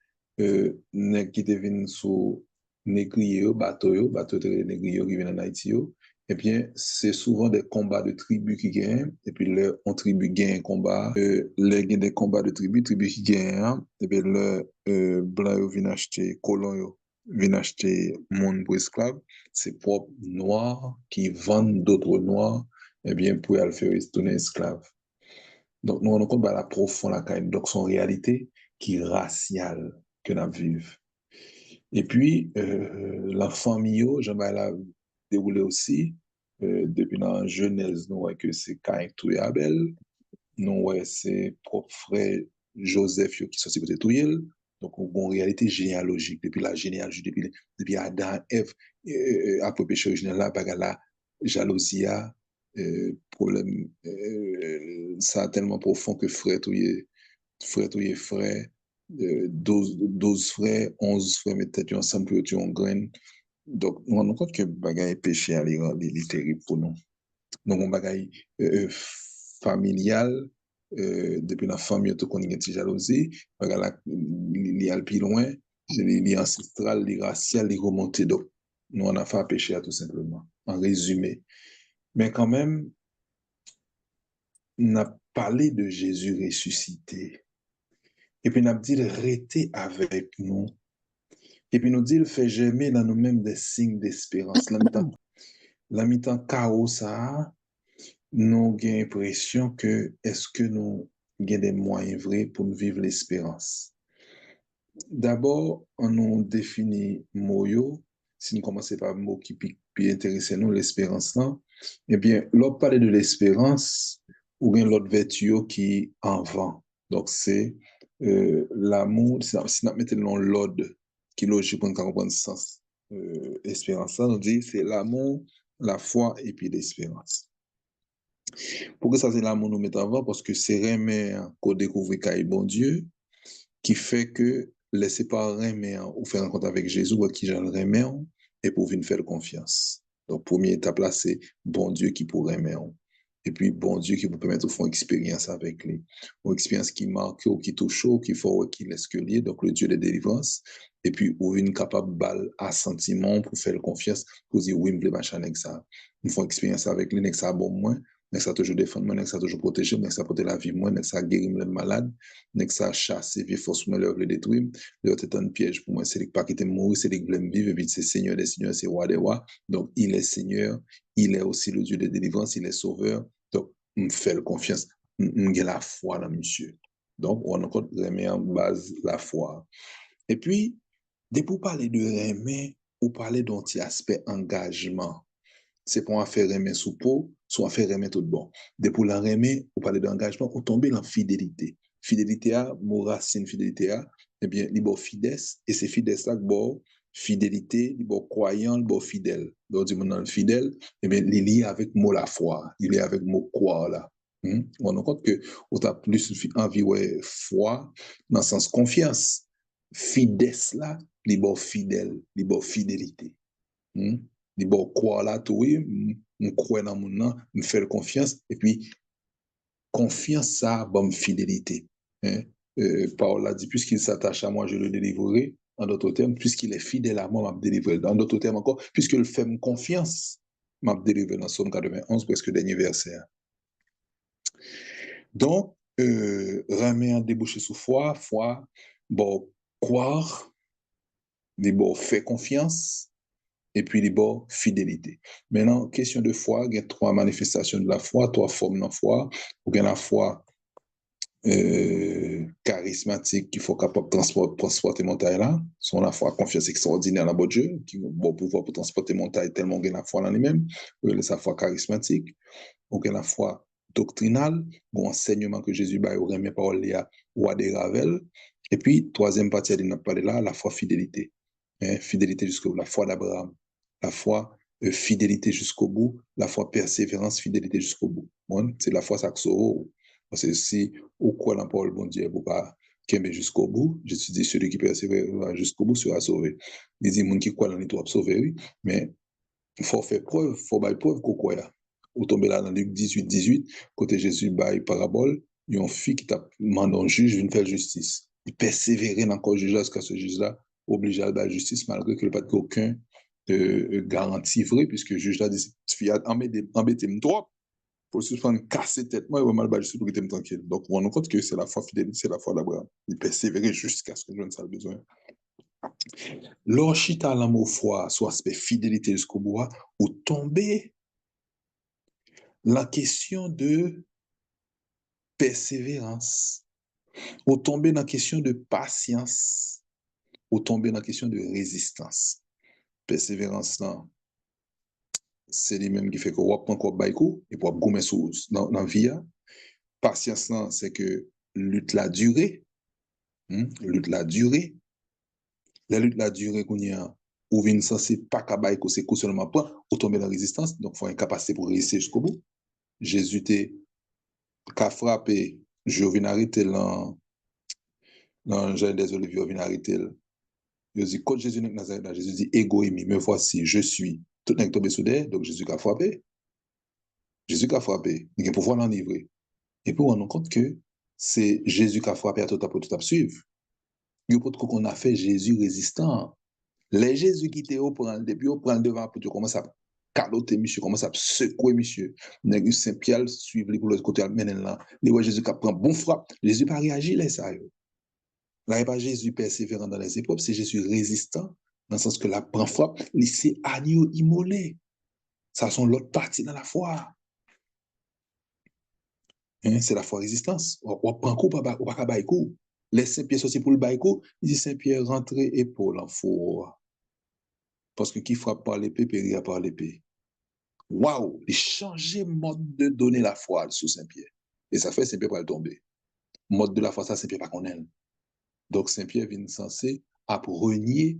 nèg qui devine sous négrier, bateau de négrier qui viennent en Haïti, eh bien, c'est souvent des combats de tribus qui gagnent, et puis là, on tribu gagne un combat, les gagnent des combats de tribus qui gagnent, et bien le blanc viennent acheter, colons viennent acheter monde pour esclaves, c'est propres noirs qui vendent d'autres noirs, eh bien, pour aller faire tourner esclaves. Donc, nous rendons compte de la profonde, donc son réalité qui est raciale que nous vivons. Et puis, la famille, j'aimerais la dérouler aussi, depuis la Genèse, nous voyons que c'est Caïn qui a Abel. Nous voyons c'est propre frère Joseph qui sont côté Touyel. Donc, en réalité généalogique, depuis la généalogie, depuis Adam, Ève, après péché originel, là, la jalousie, problème, ça tellement profond que frère Touyel, frère, 12 frères, 11 frères, mais peut-être ensemble pour tuer en graine. Donc, nous rendons compte que bagaille péché est terrible pour nous. Donc, mon bagaille familial, depuis la famille, tout qu'on a une jalousie, bagaille il y a le plus loin, il y a ancestral, il y a racial, il y a remonté. Donc, nous on a fait un péché tout simplement, en résumé. Mais quand même, on a parlé de Jésus ressuscité. Et puis, on a dit de rester avec nous. Et puis, nous dit de faire germer dans nous-mêmes des signes d'espérance. La mi-temps chaos, ça, nous avons l'impression que est-ce que nous avons des moyens vrais pour vivre l'espérance. D'abord, on nous définit moyo, si nous commençons par un mot qui peut intéresser nous, l'espérance. Eh bien, l'autre parler de l'espérance, ou bien l'autre vertu qui en vend. Donc, c'est l'amour, si nous mettons le nom l'autre, qui logique pour comprendre le sens. Espérance, ça nous dit c'est l'amour, la foi et puis l'espérance. Pourquoi ça c'est l'amour nous met avant? Parce que c'est remet qu'on découvre qu'il y a bon Dieu qui fait que laisser pas remet ou faire rencontre avec Jésus ou qui j'en remet et pour venir faire confiance. Donc première étape là c'est bon Dieu qui pourrait remet et puis bon Dieu qui vous permettre de faire une expérience avec lui, une expérience qui marque ou qui touche ou qui faut qui laisse que lié, donc le Dieu de délivrance et puis ou une capable balle à sentiment pour faire confiance pour dire oui me machin avec ça. Une fois expérience avec lui avec ça bon moins nek ça toujours défendre moi, nek ça toujours protéger, nek ça porter la vie moi, nek ça guérir le malade, nek ça chasser vieux force moi le détruire, le c'est un piège pour moi, c'est pas quitter mourir, c'est qu'il veut me vivre et puis c'est Seigneur des seigneurs, c'est roi des rois. Donc il est Seigneur, il est aussi le Dieu de délivrance, il est sauveur. Donc on fait confiance, on a la foi dans monsieur. Donc on a encore remet en base la foi. Et puis dès pour parler de remet ou parler d'un petit aspect engagement. C'est pour en faire remettre sous peau, soit faire remettre tout bon. De pour la remettre, ou parler d'engagement, ou tomber dans fidélité. Fidélité à, mon racine fidélité à, eh bien, il est fidèle, et c'est fidèle là que bon, fidélité, il est croyant, il est fidèle. Donc, du monde fidèle, eh bien, il est lié avec mot la foi, il est avec mot croire là. On rend compte que, on a plus envie, ouais, foi, dans le sens confiance. Fidèle là, il est fidèle, il est fidélité. Di bon croire là tout oui on croit dans mon nom me faire confiance et puis confiance ça bonne fidélité Paul a dit puisqu'il s'attache à moi je le délivrerai en d'autres termes puisqu'il est fidèle à moi m'a délivré en d'autres termes encore puisqu'il fait confiance m'a délivré dans Somme 91 presque dernier verset donc ramer en débouché sous foi bon croire des bon fait confiance et puis les bords fidélité. Maintenant, question de foi, il y a 3 manifestations de la foi, 3 formes de la foi. Il y a la foi charismatique qu'il faut capable de transporter montagne là. C'est la foi confiance extraordinaire dans Dieu, qui a bon pouvoir pour transporter montagne tellement qu'il y a la foi dans lui-même. Il y a la foi charismatique. Il y a la foi doctrinale, bon enseignement que Jésus a remis par Léa ou à des Ravel. Et puis, troisième partie, il n'a pas de là, la foi fidélité. Fidélité jusqu'au bout, la foi d'Abraham. La foi fidélité jusqu'au bout, la foi persévérance, fidélité jusqu'au bout. Bon, c'est la foi saxo. Parce que si on croit dans la parole bon Dieu, pour pas qu'aimer jusqu'au bout, je te dis celui qui persévère jusqu'au bout sera sauvé. Il dit monde qui croit dans les trois sauvé, oui, mais il faut faire preuve, il faut faire preuve qu'on croit. Ou tomber là dans Luc 18, côté Jésus bail parabole, il y a une fille qui t'a demandé un juge de faire justice. Il persévérait dans le juge jusqu'à ce juge-là obligé à la justice malgré qu'il n'y a pas aucun garantie vraie, puisque le juge là dit embêtez-moi trop, pour se faire casser tête, moi, il va mal battre pour qu'il tranquille. Donc, on rend compte que c'est la foi fidélité, c'est la foi d'Abraham. Il persévérait jusqu'à ce que je ne sache besoin. L'orchita l'amour foi, soit aspect fidélité jusqu'au bout, ou tomber la question de persévérance, ou tomber dans la question de patience, ou tomber dans la question de résistance. Persévérance, là, c'est lui-même qui fait que on prend encore baïkou et pour gommer sous dans la vie. Patience, c'est que lutte la durée. Lutte la durée. La lutte la durée qu'on y a, ou vient censé pas qu'à baïkou, c'est coup seulement pas, ou tomber dans la résistance, donc il faut une capacité pour réussir jusqu'au bout. Jésus qu'a frappé, je viens arrêter dans Jardin des Oliviers, je viens arrêter. Je dis, quand Jésus n'est pas Nazareth, Jésus dit, égoïmi, me voici, je suis. Tout n'est tombé sous terre, donc Jésus a frappé. Jésus a frappé, il a pouvoir l'enivrer. Et puis on rend compte que c'est Jésus qui a frappé à tout à pour tout à suivre. Il faut qu'on a fait Jésus résistant. Les Jésus qui étaient au prend depuis au prend devant pour commencer à caloter monsieur, commence à secouer monsieur. Nèg Saint-Pierre suivre lui pour l'autre côté menen là. Les ouais Jésus qui prend bon frappe, Jésus pas réagi là ça yo. Là il pas Jésus persévérant dans les épreuves, c'est Jésus résistant dans le sens que la prend frappe, laisser agneau immolé. Ça sont l'autre partie dans la foi. C'est la foi résistance. On prend coup pas bail coup. Laisse Saint-Pierre sortir pour le bail coup, il dit Saint-Pierre rentrer épaule en four. Parce que qui frappe par l'épée périra par l'épée. Waouh, il changeait mode de donner la foi sous Saint-Pierre. Et ça fait Saint-Pierre pas tomber. Mode de la foi, ça Saint-Pierre pas connaît. Donc Saint-Pierre vient censé à renier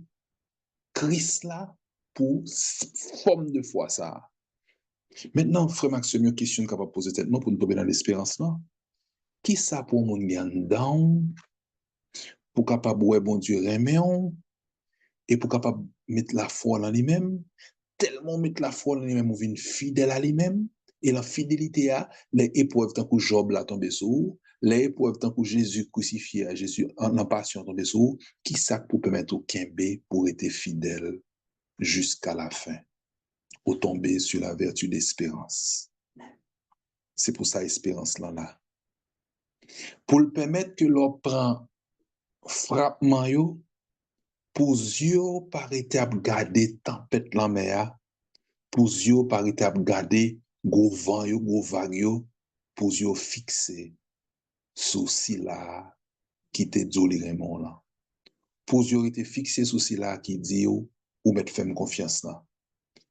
Christ là pour forme de foi ça. Maintenant, frère Maxime, une question qu'on va poser tellement pour nous tomber dans l'espérance là. Qui ça pour mon dedans pour capable ouais bon Dieu remet et pour capable mettre la foi dans lui-même, tellement mettre la foi dans lui-même ou vient fidèle à lui-même et la fidélité à les épreuves tant que Job l'a tombé sous, les épreuves tant que Jésus crucifié à Jésus en passion tombé sous, qui ça pour permettre au Kimbe pour être fidèle jusqu'à la fin, ou tomber sur la vertu d'espérance. C'est pour ça espérance là. Pour le permettre que l'on prend frappement yo, pour yo par étape garder tempête la mer, pour yo par étape garder gros vent yo, gros vague yo, pour yo fixer souci là qui te doli Raymond là. Pour yo été fixé souci là qui dit ou mettre ferme confiance là.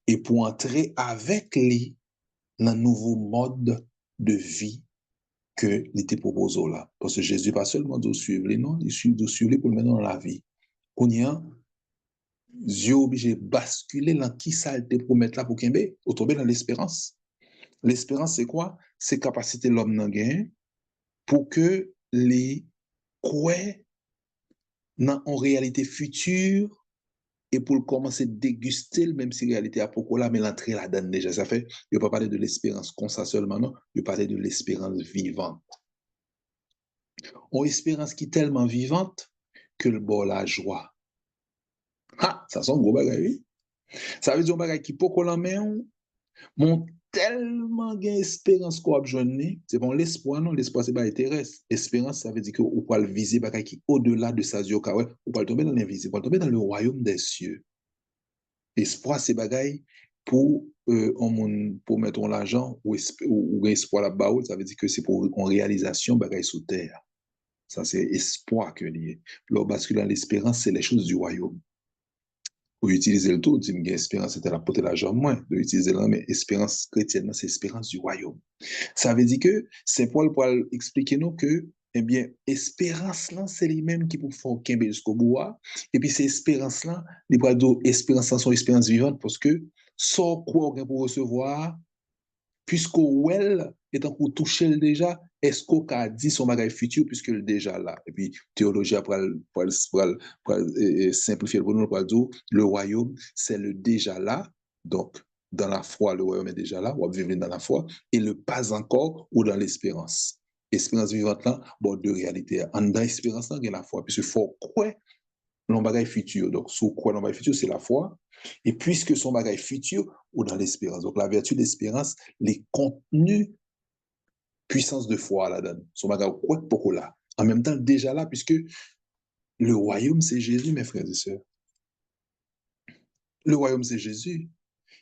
Et pour entrer avec lui dans nouveau mode de vie que il te propose là. Parce que Jésus pas seulement de suivre les non, il suit de suivre pour le mettre dans la vie. On y a Dieu obligé basculer dans qui ça te promettre là pour Kimbe, ou tomber dans l'espérance. L'espérance c'est quoi? C'est capacité l'homme n'a gain pour que les croient dans une réalité future et pour commencer à déguster même si la réalité à pourquoi là mais l'entrée là-dedans déjà ça fait je pas parler de l'espérance comme ça seulement non, je parler de l'espérance vivante. Une espérance qui est tellement vivante que le bord la joie. Ah, ça sent gros bagay. Ça veut dire un bagay qui pourquoi la main mon tellement gain espérance qu'on a joindre, c'est bon l'espoir non, l'espoir c'est pas terrestre. Espérance ça veut dire que on peut viser bagay qui au-delà de sa vie on peut tomber dans l'invisible, on peut tomber dans le royaume des cieux. Espoir c'est bagay pour pour mettre l'argent ou espoir là-bas, ça veut dire que c'est pour une réalisation bagay sous terre. Ça c'est espoir que lié. Le basculer dans l'espérance c'est les choses du royaume. Pour utiliser le tout, dire que l'espérance c'était la portée de l'argent moins, de utiliser là, mais espérance chrétienne, c'est espérance du royaume. Ça veut dire que Saint Paul pour expliquer nous que, eh bien, espérance là, c'est lui-même qui pour faire Kimbe jusqu'au bout, et puis c'est espérance là, les bras d'eau, espérance là, sont espérance vivante, parce que, sans quoi on pour recevoir, puisqu'au well est en pour toucher déjà, est-ce qu'on a dit son bagage futur puisque le déjà là. Et puis, théologie pour simplifier pour nous, pour dire, le royaume, c'est le déjà là. Donc, dans la foi, le royaume est déjà là, on va vivre dans la foi, et le pas encore ou dans l'espérance. Espérance vivante là, bon, de réalité. En dans l'espérance là, il y a la foi, puisque faut quoi l'on bagage futur. Donc, sous quoi l'on bagage futur, c'est la foi. Et puisque son bagage futur, ou dans l'espérance. Donc, la vertu d'espérance, les contenus, puissance de foi là-dedans. Son bagage, quoi de beaucoup là. En même temps, déjà là, puisque le royaume, c'est Jésus, mes frères et sœurs. Le royaume, c'est Jésus.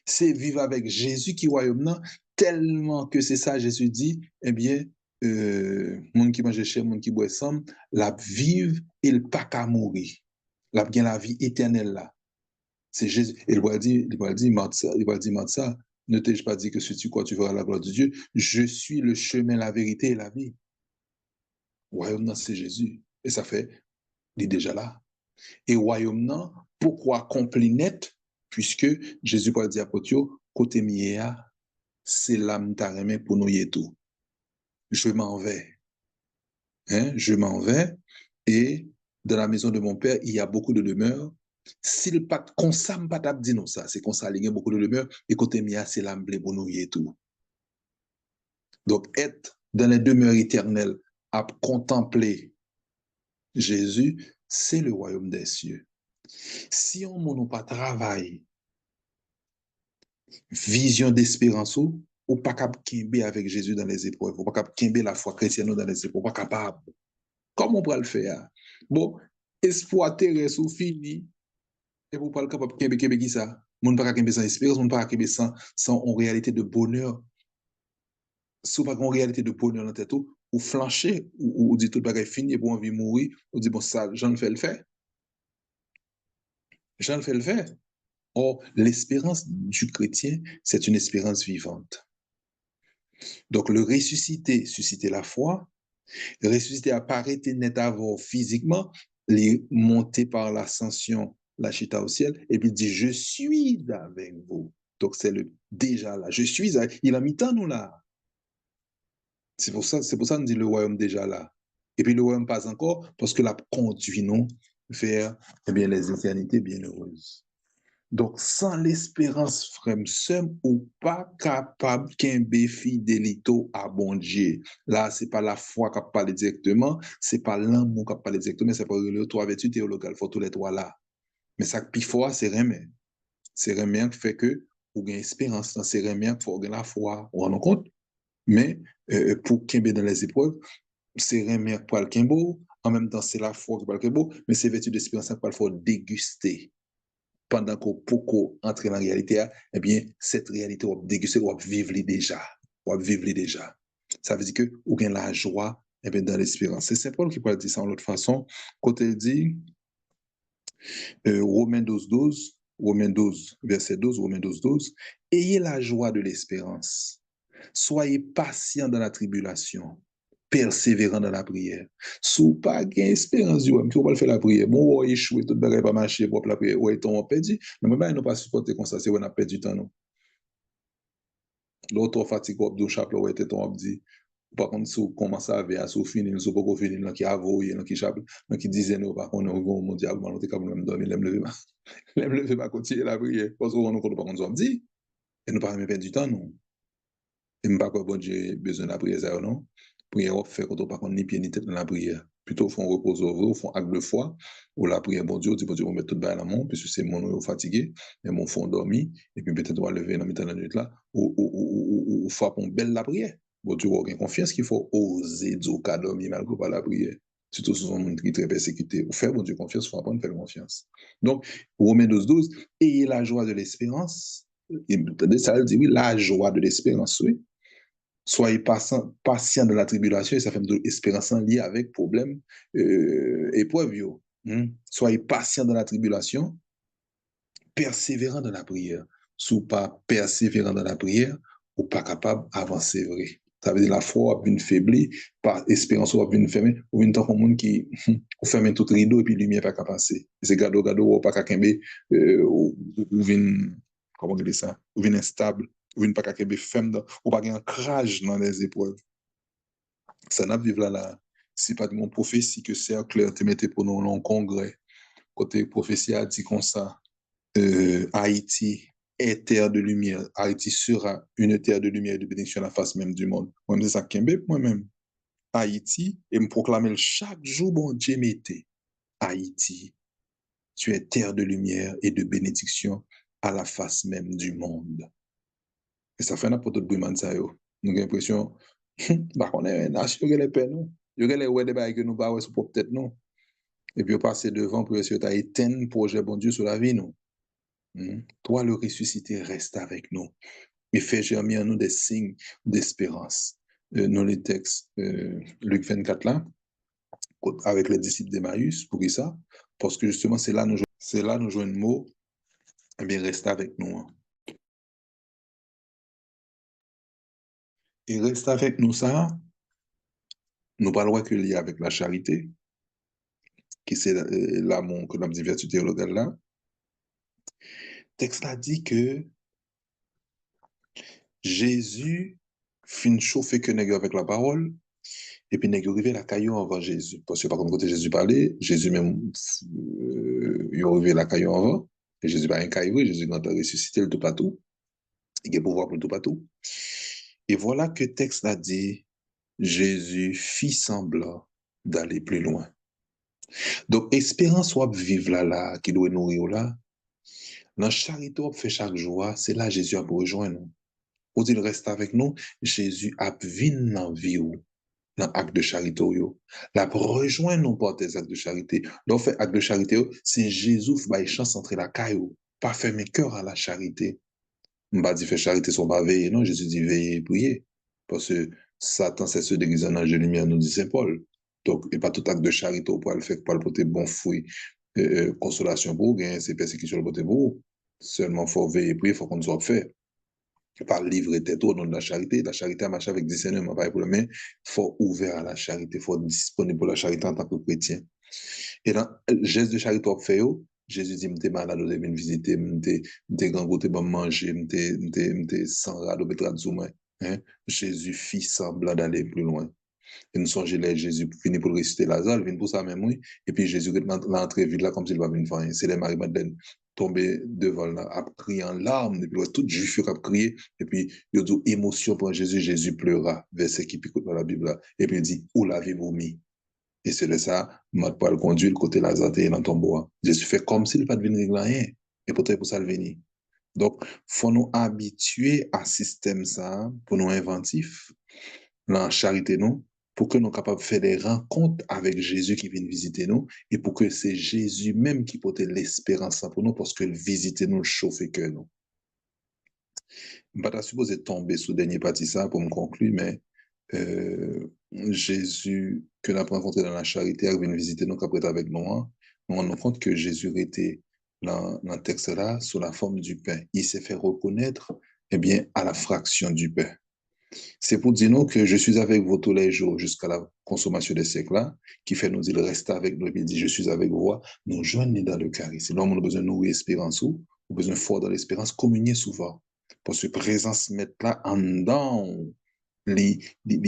C'est vivre avec Jésus qui royaume là, tellement que c'est ça, Jésus dit, eh bien, monde qui mange cher, monde qui boit ensemble, la vive et le pas qu'à mourir. La bien la vie éternelle là. C'est Jésus. Et il va dire ça, Ne t'ai-je pas dit que si tu crois, tu verras la gloire de Dieu? Je suis le chemin, la vérité et la vie. Royaume, non, c'est Jésus. Et ça fait, il est déjà là. Et royaume, non, pourquoi accompli net? Puisque Jésus va dire à Potio, côté miéa, c'est l'âme tarémé pour nous y tout. Je m'en vais. Hein? Je m'en vais. Et dans la maison de mon père, il y a beaucoup de demeures. S'il pas comme ça, pas dit non ça, c'est comme ça, il y a beaucoup de demeures. Et côté mia, c'est l'âme pour nous y tout. Donc, être dans les demeures éternelles, à contempler Jésus, c'est le royaume des cieux. Si on n'a pas travail, vision d'espérance, ou pas capable avec Jésus dans les épreuves, ou pas capable la foi chrétienne dans les épreuves, pas capable. Comment on peut le faire? Bon, espoir terrestre ou fini, et vous pas capable de qui ça? On ne peut pas capable sans espérance, on ne peut pas capable sans en réalité de bonheur. Si pas en réalité de bonheur dans tête, ou flancher, ou dit tout le bagage fini, et pour envie de mourir, ou dit bon, ça, j'en fais le faire. J'en fais le faire. Or, l'espérance du chrétien, c'est une espérance vivante. Donc, le ressusciter, susciter la foi, le ressusciter apparaître net avant physiquement, les monter par l'ascension, la chita au ciel, et puis dit, je suis avec vous. Donc, c'est le déjà là. Je suis, il a mis tant nous là. C'est pour ça qu'on dit le royaume déjà là. Et puis le royaume pas encore, parce que la conduit nous vers les éternités bienheureuses. Donc, sans l'espérance, frère, seul ou pas capable qu'un fidélité à bon Dieu. Là, c'est pas la foi qui parle directement, c'est pas l'amour qui parle directement, c'est pas les trois vertus théologales, il faut tous les trois là. Mais ça qui foi, c'est rien. C'est rien qui fait que vous avez espérance, c'est rien qui fait la foi, on rend compte. Mais pour qu'il dans les épreuves, c'est rien qui parle Kimbo, en même temps, c'est la foi qui parle Kimbo, mais c'est vertu d'espérance qui parle faut déguster. Pendant qu'on peut entrer dans la réalité, eh bien, cette réalité, on va déguster, on va vivre déjà. On va vivre déjà. Ça veut dire que on gagne la joie eh bien, dans l'espérance. C'est Saint Paul qui peut dire ça en l'autre façon. Quand il dit, Romains 12, 12, Romains 12, verset 12, Romains 12, 12, ayez la joie de l'espérance. Soyez patients dans la tribulation. Persévérant dans la prière. Sous pas gain espérance du homme, qui va faire la prière. Bon, on échoué, tout le bagage pas marché pour la prière. Ouais, on perdu. Mais même nous pas supporter comme ça, c'est on a perdu du temps nous. L'autre fatigue op do chapeau ouais ton dit par contre sous commence à ver sous finir sous pas finir là qui avoyer là qui chapeau là qui disait nous par contre on mondialement on était capable même dormir lever pas continuer la prière parce qu'on nous pas qu'on dit et nous pas même perdre du temps non. Et me pas quoi bon Dieu besoin de la prière ça non. Prière on fait quand on pas qu'on ni pied ni tête dans la prière. Plutôt font repos au vrai, font acte de foi, ou la prière, bon Dieu, bon Dieu, on met tout dans la main, puisque c'est mon fatigué, mais mon fond dormi, et puis peut-être on va lever dans la nuit là, ou frappe une belle la prière. Bon Dieu, on a confiance qu'il faut oser dire qu'à dormir malgré pas la prière. Surtout si on est très persécuté. Ou faire, bon Dieu, confiance, il faut apprendre à faire confiance. Donc, Romains 12, 12, ayez la joie de l'espérance. Ça veut dire, oui, la joie de l'espérance, oui. Soyez patient de la tribulation, et ça fait de l'espérance liée avec problème, épreuve. Soyez patient dans la tribulation, persévérant dans la prière. Si vous pas persévérant dans la prière, ou pas capable d'avancer vrai. Ça veut dire la foi a une faiblir, par espérance a une fermer, ou une tant qu'on monde qui ferme tout rideau et puis lumière pas capable passer. C'est gado ou pas capable ou vinn comment dire ça, ou vinn instable. Ou une pas capable ferme ou pas un ancrage dans les épreuves. Ça n'a vivre là c'est pas de mon prophétie que cercle te mettait pour nous en congrès. Côté prophétie a dit comme ça Haïti est terre de lumière. Haïti sera une terre de lumière et de bénédiction à la face même du monde. Moi-même, c'est ça qui m'aime moi-même. Haïti, et me proclamer chaque jour, bon Dieu m'était. Haïti, tu es terre de lumière et de bénédiction à la face même du monde. Et ça fait n'importe quoi de bruit, ça yo. Nous avons l'impression, bah, on est nation, il y a les peines, nous. Il y a les ouais des bails que nous bah ouais sur peut-être non. Et puis on passe devant pour essayer d'éteindre projet bon Dieu sur la vie nous. Toi le ressuscité reste avec nous et fait germer en nous des signes d'espérance. Dans les textes Luc 24 là avec les disciples d'Emmaüs pour ça parce que justement c'est là nous jouons le mot et bien reste avec nous. Et reste avec nous ça, nous parlons que lié avec la charité, qui c'est l'amour que nous avons dit vertu théologale là. Le texte a dit que Jésus fin chauffer que nègre avec la parole, et puis nègre arrivé la caillou avant Jésus. Parce que par contre, côté Jésus parlait, Jésus même, il arrivé la caillou avant, et Jésus pas un caillou, Jésus quand il a ressuscité le tout partout, il a pouvoir pour le tout partout. Et voilà que le texte a dit, Jésus fit semblant d'aller plus loin. Donc, espérance soit vivre là, qui doit nourrir là, dans charité on fait chaque jour, c'est là Jésus a rejoindre nous. Ou il reste avec nous, Jésus a vu dans vie dans acte de charité la rejoint nous par des actes de charité. Donc fait acte de charité, c'est Jésus qui va chance entre la caillou, pas fermer cœur à la charité. On va dire faire charité son pas veiller, non, Jésus dit veiller et prier. Parce que Satan c'est ce déguisé en ange de lumière, nous dit Saint Paul. Donc, et pas tout acte de charité pour le faire, pour le porter bon fruit, consolation pour gagner, c'est persécution le porter pour. Seulement, il faut veiller et prier, il faut qu'on soit fait. Par livrer tête au nom de la charité a marché avec discernement, pas pour le mais faut ouvert à la charité, faut disponible pour la charité en tant que chrétien. Et dans le geste de charité qu'on fait, Jésus dit, m'étais malade, vous venir visiter, m'étais gangoté, manger, m'étais sans rade, hein? Jésus fit semblant d'aller plus loin. Et nous sommes là, Jésus fini pour ressusciter Lazare, il vient pour ça même, oui. Et puis Jésus l'entrée vide là comme s'il va venir faire rien. C'est les Marie-Madeleine tombé devant là, a crié en larmes, et puis tout juif a crié, et puis il a dit émotion pour Jésus, Jésus pleura, verset qui pique dans la Bible là, et puis il dit, où l'avez-vous mis? Et c'est de ça, m'a pas le conduit, le côté Lazare est dans le tombeau. Jésus fait comme s'il pas de venir rien, et peut-être pour ça le venir. Donc, faut nous habituer à ce système ça, pour nous inventifs, la charité nous, pour que nous soyons capables de faire des rencontres avec Jésus qui vient visiter nous, et pour que c'est Jésus même qui porte l'espérance pour nous, parce que visiter nous, chauffe que nous. Je ne vais pas supposer tomber sous le dernier partie ça pour me conclure, mais Jésus, que nous avons rencontré dans la charité, qui vient visiter nous, qui est avec nous, nous nous rendons compte que Jésus était dans le texte là, sous la forme du pain. Il s'est fait reconnaître, eh bien, à la fraction du pain. C'est pour dire nous que je suis avec vous tous les jours jusqu'à la consommation des siècles là, qui fait nous dire reste avec nous, et puis il dit je suis avec vous, nous joignons dans le charisme. C'est là où on a besoin de nourrir l'espérance, ou besoin fort dans l'espérance, communier souvent. Parce que présence mettre là en dedans, les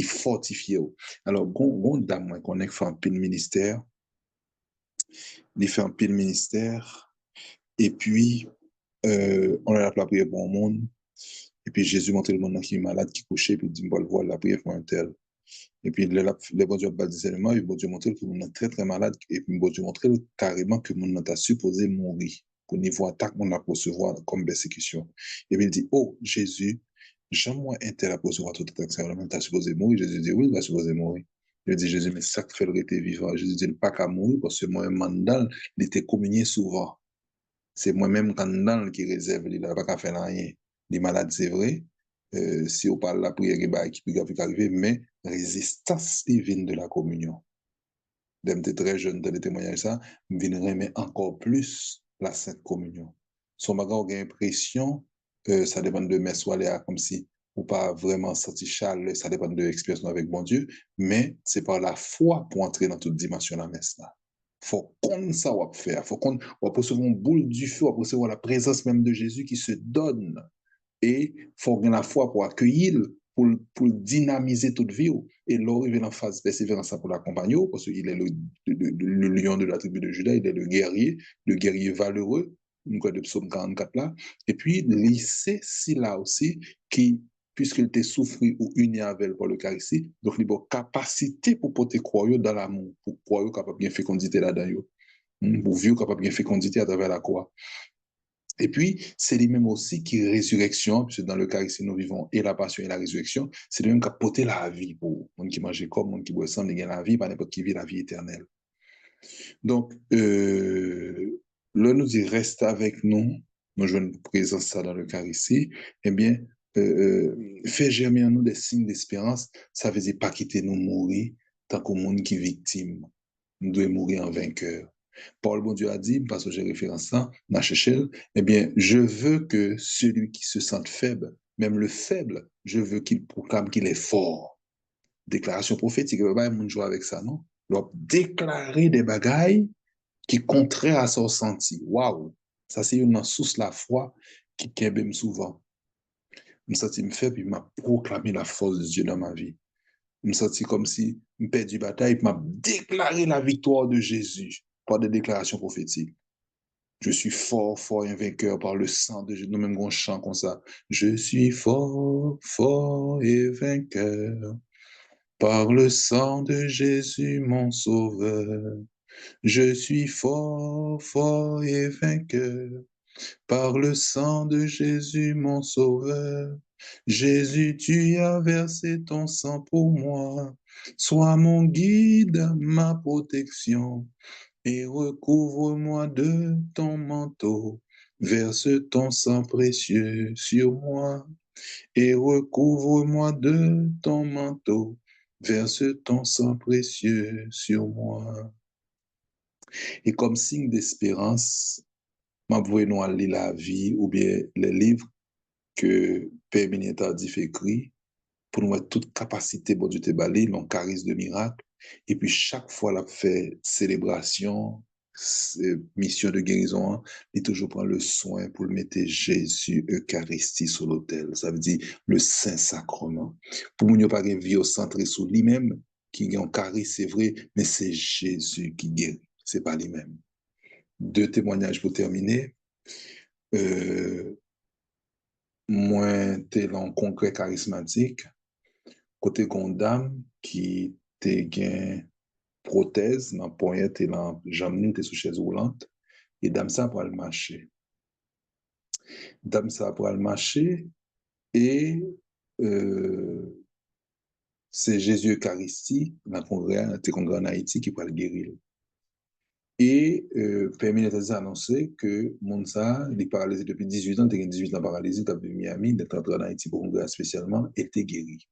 fortifier. Alors, bon dame, qu'on a fait un pile ministère, il fait un pile ministère, et puis, on a la prière pour le monde. Et puis Jésus montre le monde qui est malade, qui est couché, puis il dit, bon, voilà, la prière pour un tel. Et puis les bon Dieu a discernement, et bon Dieu montre que le monde est très très malade, et puis bon Dieu montre carrément que le monde a supposé mourir, qu'au niveau attaque, on a recevoir comme persécution. Et puis il dit, oh Jésus, jamais un tel a recevoir toute attaque, ça a supposé mourir. Jésus dit, oui, il va supposé mourir. Il dit, Jésus, mais ça que fait le rester vivant. Jésus dit, il pas qu'à mourir, parce que moi, un mandal, il était communié souvent. C'est moi-même quand qui réserve, il n'a pas qu'à faire rien. Les malades, c'est vrai. Si on parle de la prière, qui peut arriver, mais résistance divine de la communion. Dès que très jeune, dans les témoignages, ça, viendrait mais encore plus la Sainte Communion. Son bagage a l'impression, ça dépend de mes soirées, comme si ou pas vraiment senti chaleur, ça dépend de l'expérience avec bon Dieu, mais c'est par la foi pour entrer dans toute dimension de la messe là. Faut qu'on ça va faire, faut qu'on va recevoir une boule du feu, on va recevoir la présence même de Jésus qui se donne. Et il faut avoir la foi pour accueillir, pour dynamiser toute vie. Et là, il vient en phase persévérance pour l'accompagner, parce qu'il est le lion de la tribu de Juda, il est le guerrier valeureux, de psaume 44 là. Et puis, lycée, si là aussi, qui, puisqu'il était souffri ou uni avec elle par le charisme, donc il a une capacité pour porter croyant dans l'amour, pour croyant capable de bien fécondité là-dedans, pour vivre capable de bien fécondité à travers la croix. Et puis, c'est lui-même aussi qui résurrection, puisque dans le charisme, nous vivons et la passion et la résurrection, c'est lui-même qui a porté la vie pour monde qui mange comme, monde qui boit sang, il gagne la vie, pas n'importe qui vit la vie éternelle. Donc, là, nous dit, reste avec nous, nous jouons une présence ça dans le charisme, eh bien, fait germer en nous des signes d'espérance, ça veut dire pas quitter nous mourir, tant qu'au monde qui est victime, nous devons mourir en vainqueur. Paul, bon Dieu a dit, parce que j'ai référence ça, eh bien, je veux que celui qui se sente faible Même le faible, je veux qu'il proclame qu'il est fort. Déclaration prophétique, il ne va pas jouer avec ça, non? Il doit déclarer des bagailles qui sont contraires à son senti. Waouh! Ça, c'est une source la foi qui kembe souvent. Je me sens fait, puis m'a proclamé la force de Dieu dans ma vie. Je me sens comme si je perdu bataille, puis m'a déclaré la victoire de Jésus par des déclarations prophétiques. Je suis fort, fort et vainqueur par le sang de Jésus. Nous même on chante comme ça. Je suis fort, fort et vainqueur par le sang de Jésus, mon sauveur. Je suis fort, fort et vainqueur par le sang de Jésus, mon sauveur. Jésus, tu as versé ton sang pour moi. Sois mon guide, ma protection, et recouvre-moi de ton manteau. Verse ton sang précieux sur moi, et recouvre-moi de ton manteau. Verse ton sang précieux sur moi. Et comme signe d'espérance, m'avouez-nous à lire la vie ou bien les livres que Père Béni Tardif écrit pour nous avoir toute capacité, bon Dieu te balé, non charisme de miracle. Et puis chaque fois la fait célébration, mission de guérison, il toujours prend le soin pour le mettre Jésus Eucharistie sur l'autel. Ça veut dire le Saint-Sacrement. Pour nous, pas une vie centrée sur lui-même, qui est en charisme, c'est vrai, mais c'est Jésus qui guérit. C'est pas lui-même. 2 témoignages pour terminer. Moi, t'es dans concret charismatique, côté une dame qui t'es gain prothèse, dans poignet, t'es dans jambe, t'es sous chaise roulante, et dame ça pour le marcher. Dame ça pour le marcher, et c'est Jésus Eucharistie, dans le congrès en Haïti, qui peut le guérir. Et Père Béni a annoncé que Monsa, il est paralysé depuis 18 ans, il a 18 ans paralysé, il a venu à Miami, il est entré en Haïti pour congrès spécialement, et était guéri.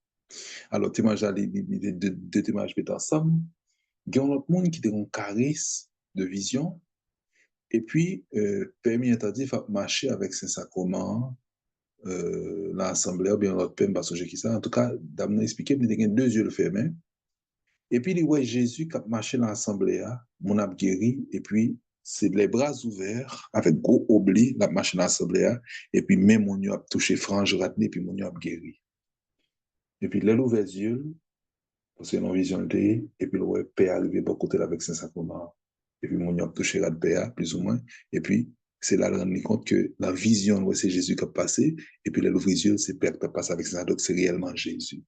Alors, témoignage, deux témoignages qui ensemble. Il y a un autre monde qui a un charisme de vision, et puis, Père Béni a marcher avec Saint-Sacrement, l'Assemblée, ou bien l'autre Père, parce que j'ai qui ça. En tout cas, d'amener expliquer, il a 2 yeux le fermés. Et puis, il voit Jésus qui a marché dans l'Assemblée, mon a guéri, et puis, c'est les bras ouverts, avec gros oubli, la marché dans l'Assemblée, et puis, même mon a touché frange ratné, et puis mon a guéri. Et puis, il a ouvert les yeux, parce qu'il a une vision de et puis, le Père arrivé pour côté avec Saint-Sacrement. Et puis, mon a touché le Père, plus ou moins. Et puis, c'est là, on rend compte que la vision, c'est Jésus qui a passé, et puis, l'ouvre les yeux, c'est Père qui a passé avec Saint-Sacrement, donc c'est réellement Jésus.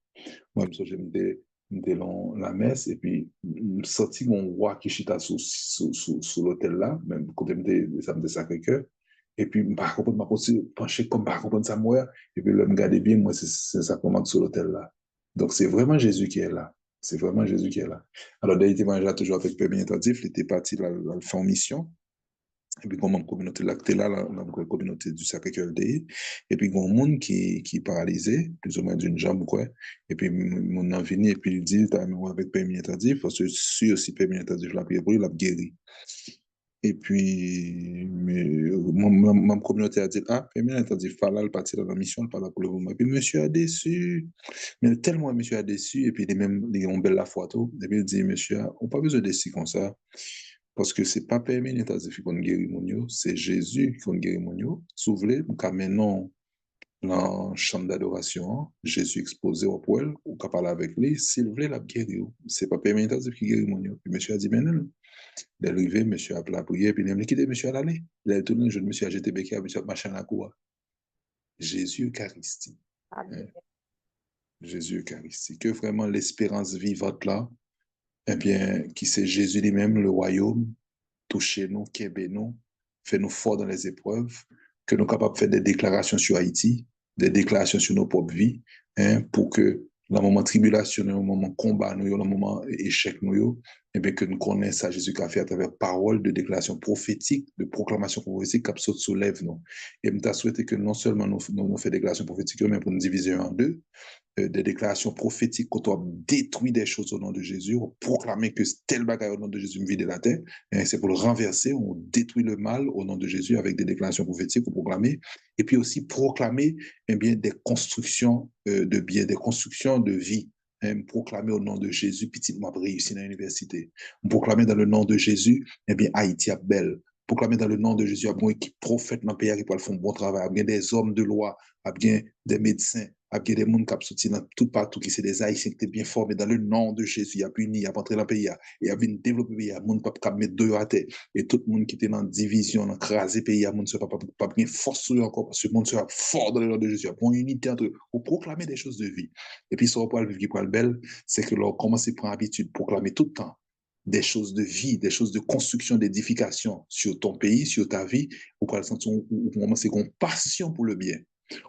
Moi, je me dis, dans la messe, et puis, je senti mon roi qui chita sous l'hôtel là, même côté de Sacré-Cœur, et puis, par contre, je penché comme par contre ça moi, et puis, là, me garder bien, moi, c'est ça comment sur l'hôtel là. Donc, c'est vraiment Jésus qui est là. C'est vraiment Jésus qui est là. Alors, d'ailleurs, il était toujours avec Père Béni Tardif, il était parti là, faire une mission. Et puis, comme communauté là, la communauté du Sacré-Cœur et puis, il y a un monde qui est paralysé, plus ou moins d'une jambe, quoi. Et puis, mon a venu, et puis, il dit, t'as un avec Père Tardif, parce que sûr, si Père Tardif l'a prié pour lui, il l'a guéri. Et puis, ma communauté a dit, ah, Père Tardif, pas là, il partit dans la mission, il pas là pour le moment. Et puis, monsieur a déçu. Mais tellement monsieur a déçu, et puis, il a une belle la photo. Et puis, il dit, monsieur, on n'a pas besoin de déçu comme ça. Parce que ce n'est pas permis qu'on guérit mon yo, c'est Jésus qui guérit mon yo. Souvenez, nous maintenant dans la chambre d'adoration, Jésus exposé au poil, ou qu'à parler avec lui, s'il voulait la guérir. Ce n'est pas permis qui guérit mon yo. Puis monsieur a dit, mais non. Il est arrivé, monsieur a prié, puis il a quitté, monsieur à l'aller. Il a tourné, je monsieur a jeté béquet, monsieur a marché à la cour. Jésus Eucharistie. Hein? Jésus Eucharistie. Que vraiment l'espérance vivante là, eh bien, qui c'est Jésus lui-même, le royaume, toucher nous, qu'aider nous, fait nous forts dans les épreuves, que nous sommes capables de faire des déclarations sur Haïti, des déclarations sur nos propres vies, hein, pour que dans le moment de tribulation, dans le moment de combat, dans le moment d'échec, et bien que nous connaissions ça, Jésus qui a fait à travers parole de déclaration prophétique, de proclamation prophétique, qui soulève nous. Et nous avons souhaité que non seulement nous faisons des déclarations prophétiques, mais pour nous diviser en deux, des déclarations prophétiques quand on détruit des choses au nom de Jésus, on proclame que tel bagaille au nom de Jésus me vide de la terre, c'est pour le renverser, on détruit le mal au nom de Jésus avec des déclarations prophétiques, on proclame, et puis aussi proclamer bien, des constructions de biens, des constructions de vie, proclamer au nom de Jésus, petit moi réussir dans l'université, proclamer dans le nom de Jésus, bien Haïti est belle, proclamer dans le nom de Jésus, il y a une équipe prophète dans le pays qui peut faire un bon travail, il y a des hommes de loi, il y a des médecins, il y a des gens qui sont sortis dans tout partout, qui sont des Haïtiens qui sont bien formés dans le nom de Jésus. Il y a puni, il y a entré dans le pays, il y a bien développé le pays, il y a des gens qui ont mettre deux à terre. Et tout le monde qui était dans la division, dans crasé le pays, il y a des gens qui n'ont pas bien force encore, parce que le monde sera fort dans le nom de Jésus. Il y a une unité entre eux, pour proclamer des choses de vie. Et puis, ce qu'on peut vivre qui est belle, c'est que l'on commence à prendre habitude de proclamer tout le temps des choses de vie, des choses de construction, d'édification sur ton pays, sur ta vie, ou commencer à avoir une passion pour le bien.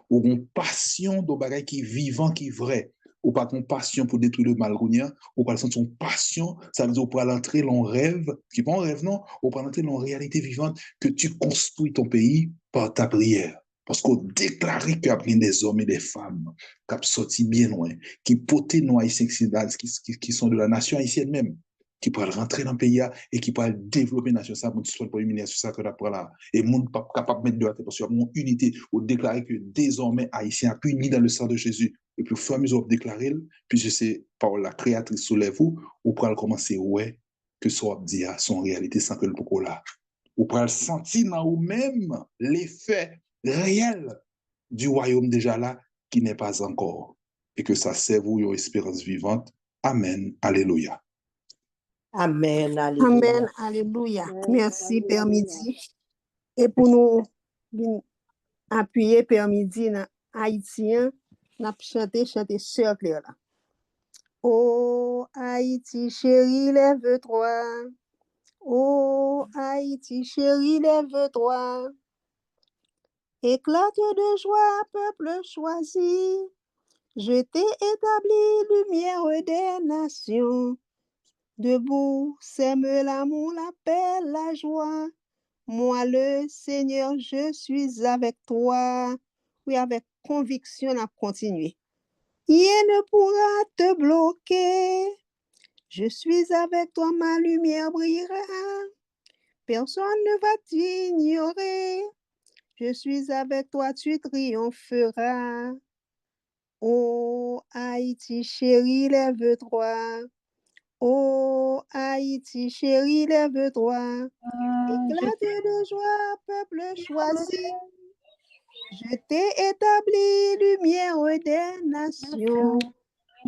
Ou une passion de bagay qui est vivant, qui est vrai. Ou pas une passion pour détruire le mal, ou pas une passion, ça veut dire pour entrer dans le rêve, qui n'est pas un rêve, non, ou pour entrer dans la réalité vivante, que tu construis ton pays par ta prière. Parce qu'on déclare qu'il y a des hommes et des femmes qui sont sortis bien loin, qui potent nos haïtiens qui sont de la nation haïtienne même, qui pourraient rentrer dans le pays et qui pourraient développer la nation, ça, pour éliminer ça que là. Et le monde pas capable de mettre de la tête parce qu'il y a une unité, ou déclarer que désormais Haïtiens sont punis dans le sang de Jésus. Et puis, au fur et à mesure de déclarer, puis je sais, par la créatrice soulève-vous, ou pourrait commencer, ouais, que ce soit dit à son réalité sans que le beaucoup là. Ou pourrait sentir dans vous-même l'effet réel du royaume déjà là, qui n'est pas encore. Et que ça serve une espérance vivante. Amen. Alléluia. Amen, alléluia. Amen, alléluia. Merci, Père Midi. Et pour nous appuyer, Père Midi, dans Haïtien, nous avons chanté Sœur Claire là. Oh, Haïti chérie, lève-toi. Oh, Haïti chérie, lève-toi. Éclate de joie, peuple choisi. Je t'ai établi, lumière des nations. Debout, sème l'amour, la paix, la joie. Moi, le Seigneur, je suis avec toi. Oui, avec conviction, on a continué. Rien ne pourra te bloquer. Je suis avec toi, ma lumière brillera. Personne ne va t'ignorer. Je suis avec toi, tu triompheras. Oh, Haïti chérie, lève-toi. Oh, Haïti chérie, lève-toi. Éclate de joie, peuple choisi. Je t'ai établi, lumière des nations.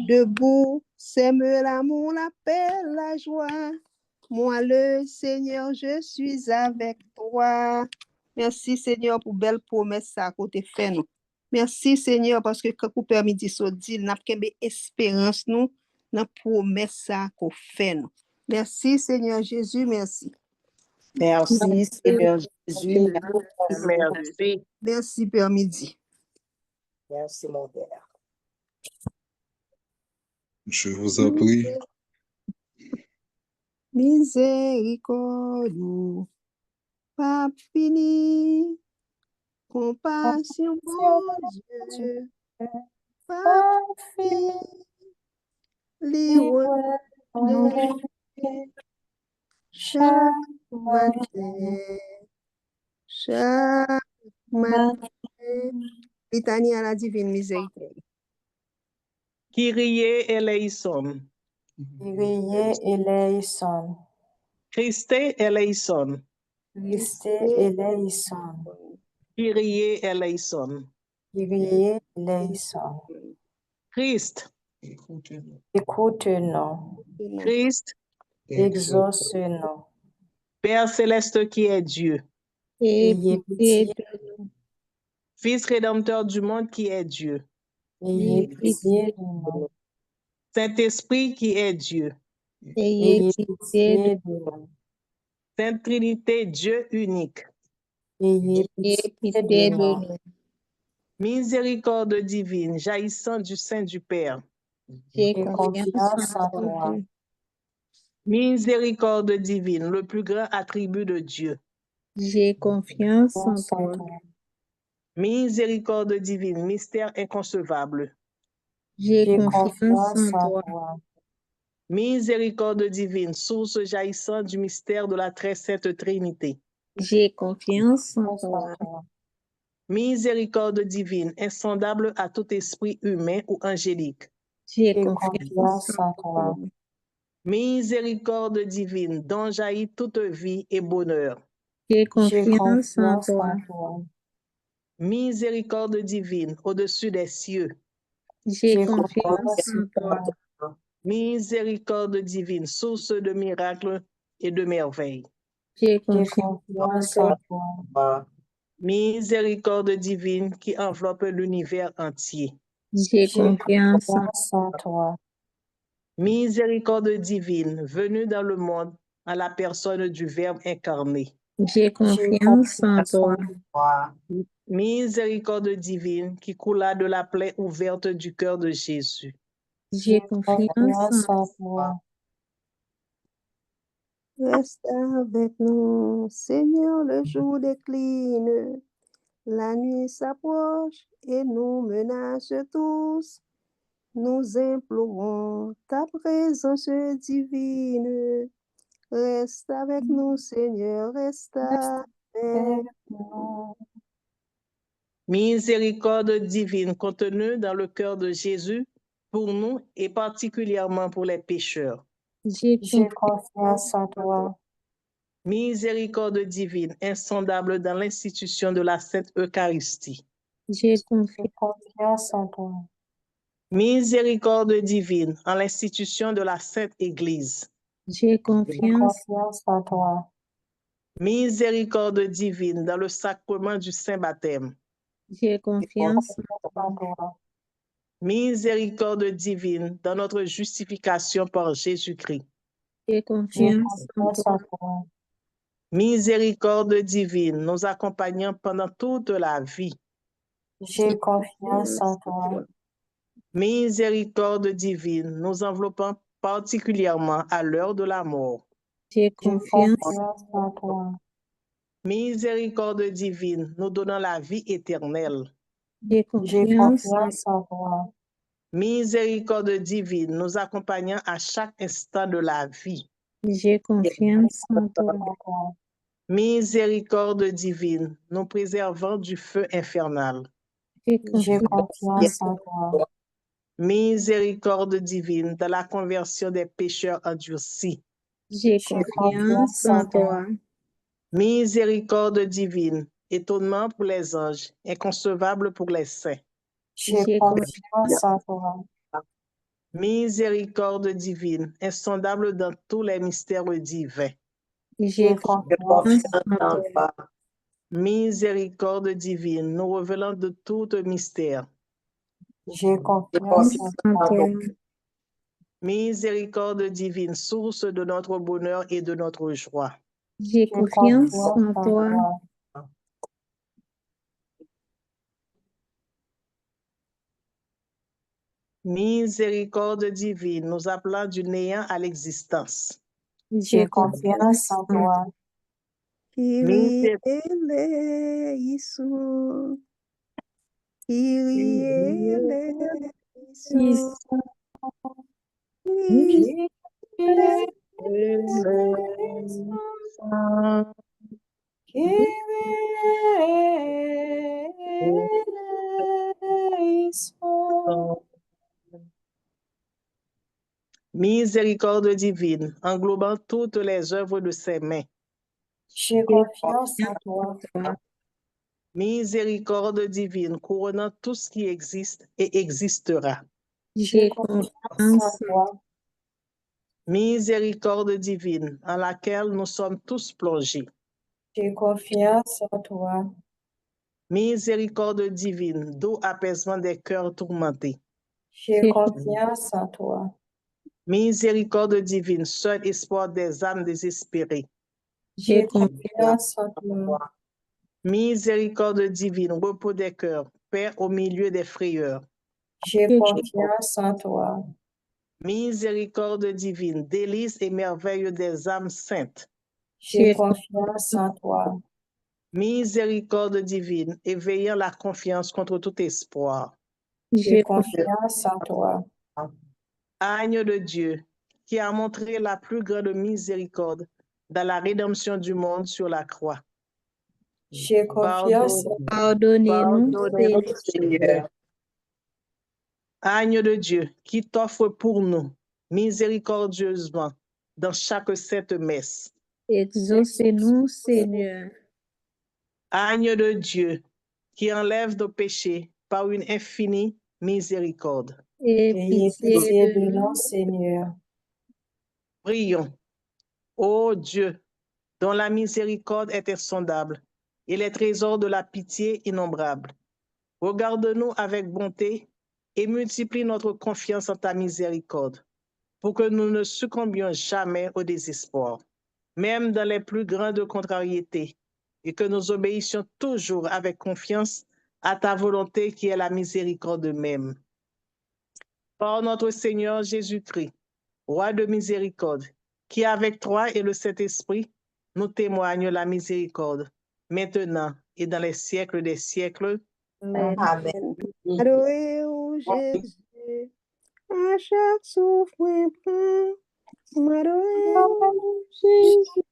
Debout, sème l'amour, la paix, la joie. Moi, le Seigneur, je suis avec toi. Merci, Seigneur, pour belle promesse à côté fait nous. Merci, Seigneur, parce que quand vous permettez ce dire, nous avons espérance nous, dans la promesse qu'on fait nous. Merci, Seigneur Jésus, merci. Merci, Seigneur Jésus. Merci. Merci, Père Midi. Merci, mon Père. Je vous en prie. Miséricorde, pas fini. Compassion, bon Dieu, pas fini. Chaque matin, litanie à la divine miséricorde. Kyrie eleison. Kyrie eleison. Christe eleison. Christe eleison. Kyrie eleison. Kyrie eleison. Christ. Écoute-nous. Christ. Exauce-nous. Père céleste qui est Dieu. Ayez pitié de nous. Fils rédempteur du monde qui est Dieu. Ayez pitié de nous. Saint-Esprit qui est Dieu. Ayez pitié de nous. Sainte Trinité, Dieu unique. Ayez pitié de nous. Miséricorde divine jaillissant du sein du Père. J'ai confiance en toi. Miséricorde divine, le plus grand attribut de Dieu. J'ai confiance en toi. Miséricorde divine, mystère inconcevable. J'ai J'ai confiance en toi. Miséricorde divine, source jaillissante du mystère de la très sainte Trinité. J'ai confiance en toi. Miséricorde divine, insondable à tout esprit humain ou angélique. J'ai confiance en toi. Miséricorde divine, dont jaillit toute vie et bonheur. J'ai confiance en toi. Miséricorde divine, au-dessus des cieux. J'ai confiance en toi. Miséricorde divine, source de miracles et de merveilles. J'ai confiance en toi. Miséricorde divine qui enveloppe l'univers entier. J'ai confiance en toi. Miséricorde divine, venue dans le monde à la personne du Verbe incarné. J'ai confiance en toi. Miséricorde divine qui coula de la plaie ouverte du cœur de Jésus. J'ai confiance en toi. Reste avec nous, Seigneur, le jour décline. La nuit s'approche et nous menace tous. Nous implorons ta présence divine. Reste avec nous, Seigneur, reste avec nous. Miséricorde divine contenue dans le cœur de Jésus pour nous et particulièrement pour les pécheurs. J'ai confiance en toi. Miséricorde divine insondable dans l'institution de la Sainte Eucharistie. J'ai confiance en toi. Miséricorde divine en l'institution de la Sainte Église. J'ai confiance en toi. Miséricorde divine dans le sacrement du Saint Baptême. J'ai confiance en toi. Miséricorde divine dans notre justification par Jésus-Christ. J'ai confiance en toi. Miséricorde divine nous accompagnant pendant toute la vie. J'ai confiance en toi. Miséricorde divine nous enveloppant particulièrement à l'heure de la mort. J'ai confiance en toi. Miséricorde divine nous donnant la vie éternelle. J'ai confiance en toi. Miséricorde divine nous accompagnant à chaque instant de la vie. J'ai confiance en toi. Miséricorde divine nous préservant du feu infernal. J'ai confiance en toi. Miséricorde divine dans la conversion des pécheurs endurcis. J'ai confiance en toi. Miséricorde divine, étonnement pour les anges, inconcevable pour les saints. J'ai confiance en toi. Miséricorde divine, insondable dans tous les mystères divins. J'ai confiance en toi. Miséricorde divine, nous révélant de tout mystère. J'ai confiance en toi. Miséricorde divine, source de notre bonheur et de notre joie. J'ai confiance en toi. Miséricorde divine, nous appelant du néant à l'existence. J'ai confiance en toi. Kyrie eleison. Kyrie eleison. Kyrie eleison. Miséricorde divine, englobant toutes les œuvres de ses mains. J'ai confiance en toi. Miséricorde divine, couronnant tout ce qui existe et existera. J'ai confiance en toi. Miséricorde divine, en laquelle nous sommes tous plongés. J'ai confiance en toi. Miséricorde divine, doux apaisement des cœurs tourmentés. J'ai confiance en toi. Miséricorde divine, seul espoir des âmes désespérées. J'ai confiance en toi. Miséricorde divine, repos des cœurs, paix au milieu des frayeurs. J'ai confiance en toi. Miséricorde divine, délices et merveilles des âmes saintes. J'ai confiance en toi. Miséricorde divine, éveillant la confiance contre tout espoir. J'ai confiance en toi. Agneau de Dieu, qui a montré la plus grande miséricorde dans la rédemption du monde sur la croix. J'ai confiance en toi. Pardonnez-nous, Seigneur. Agneau de Dieu, qui t'offre pour nous miséricordieusement dans chaque sainte messe. Exaucez-nous, Seigneur. Agneau de Dieu, qui enlève nos péchés par une infinie miséricorde. Ayez pitié de nous, Seigneur. Prions. Ô Dieu, dont la miséricorde est insondable et les trésors de la pitié innombrables, regarde-nous avec bonté et multiplie notre confiance en ta miséricorde, pour que nous ne succombions jamais au désespoir, même dans les plus grandes contrariétés, et que nous obéissions toujours avec confiance à ta volonté qui est la miséricorde même. Par notre Seigneur Jésus-Christ, Roi de miséricorde, qui avec toi et le Saint-Esprit nous témoigne la miséricorde, maintenant et dans les siècles des siècles. Amen. Amen. Adoré au Jésus, à chaque souffle un plein. M'adoré au Jésus,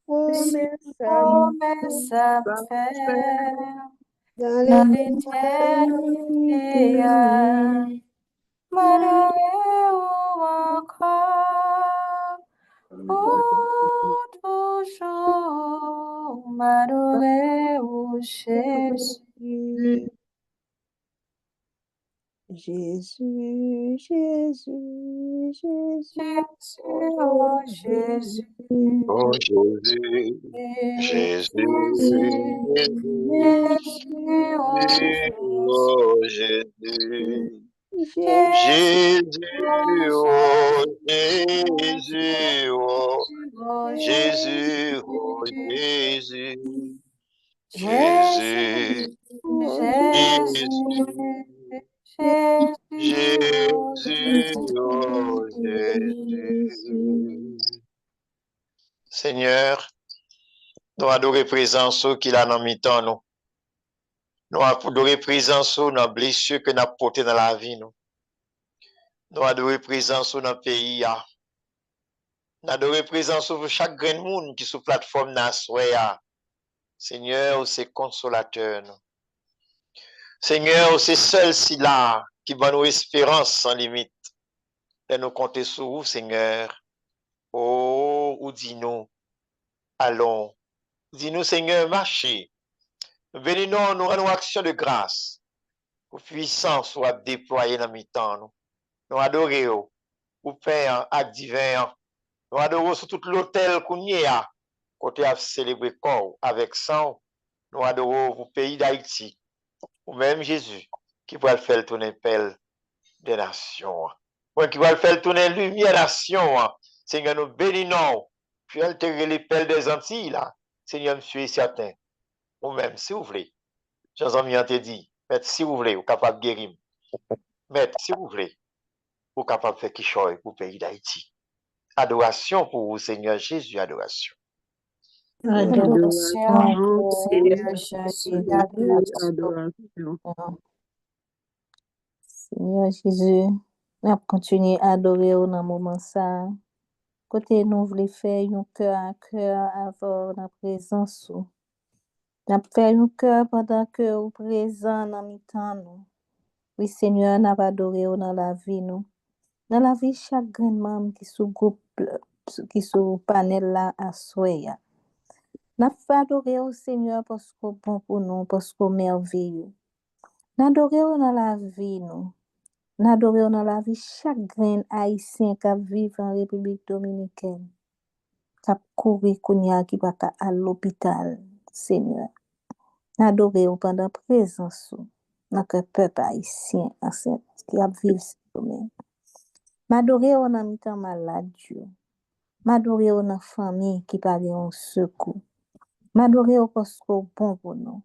promesse à me faire dans dans l'éternité. l'éternité. M'adorer encore pour toujours. M'adorer au Jésus. Jésus, Jésus, Jésus, Oh Jésus. Oh Jésus, Jésus, Jésus, oh Jésus. Jésus, oh Jésus, oh Jésus, oh Jésus. Jésus, Jésus, oh Jésus. Seigneur, nous adorons présence qu'il a dans mi-temps nous. Nous adorons présence dans la blessure que nous avons portée dans la vie nous. Nous adorons présence dans le pays. Nous adorons présence sur chaque grand monde qui est sur la plateforme Nassoya. Seigneur, c'est consolateur nous. Seigneur, c'est seul si là qui va nous espérance sans limite. Et nous compter sur vous, Seigneur. Oh, ou dis-nous, allons. Dis-nous, Seigneur, marchez. Bénis-nous, nous rendons action de grâce. Pour puissance soit déployée dans mi-temps. Nous adorons, pour Père, à divin. Nous adorons sur tout l'hôtel qu'on y a. Côté à célébrer corps avec sang. Nous adorons pour le pays d'Haïti. Ou même Jésus, qui va le faire tourner pelle des nations. Ou qui va le faire tourner lumière des nations. Seigneur, nous bénissons. Puis altérer les pelles des Antilles, là. Seigneur, je suis certain. Ou même, si vous voulez. Jean-Zami te dit, maître, si vous voulez, vous êtes capable de guérir. Maître, si vous voulez, vous êtes capable de faire quelque chose pour le pays d'Haïti. Adoration pour vous, Seigneur Jésus, adoration. Adoration pour Seigneur Jésus. Adoration. Seigneur Jésus, nous continuons à adorer dans le moment ça. Côté nous voulons faire un cœur à cœur avant la présence. Nous faisons un cœur pendant que vous présent dans le temps nous. Oui Seigneur, nous adoré dans la vie nous. Dans la vie chaque grand membre qui sous groupe qui sous panel là à soya. Nous adoré au Seigneur parce que bon pour nous, parce que merveilleux. Nous adoré dans la vie nous. Nous adorons dans la vie chaque grain haïtien qui vit en République dominicaine, qui couru qui va à l'hôpital, Seigneur. Nous adorons pendant la présence de notre peuple haïtien qui a vécu ce domaine. Nous adorons dans le temps malade, nous adorons dans la famille qui parle en secours. Nous adorons parce que bon pour nous.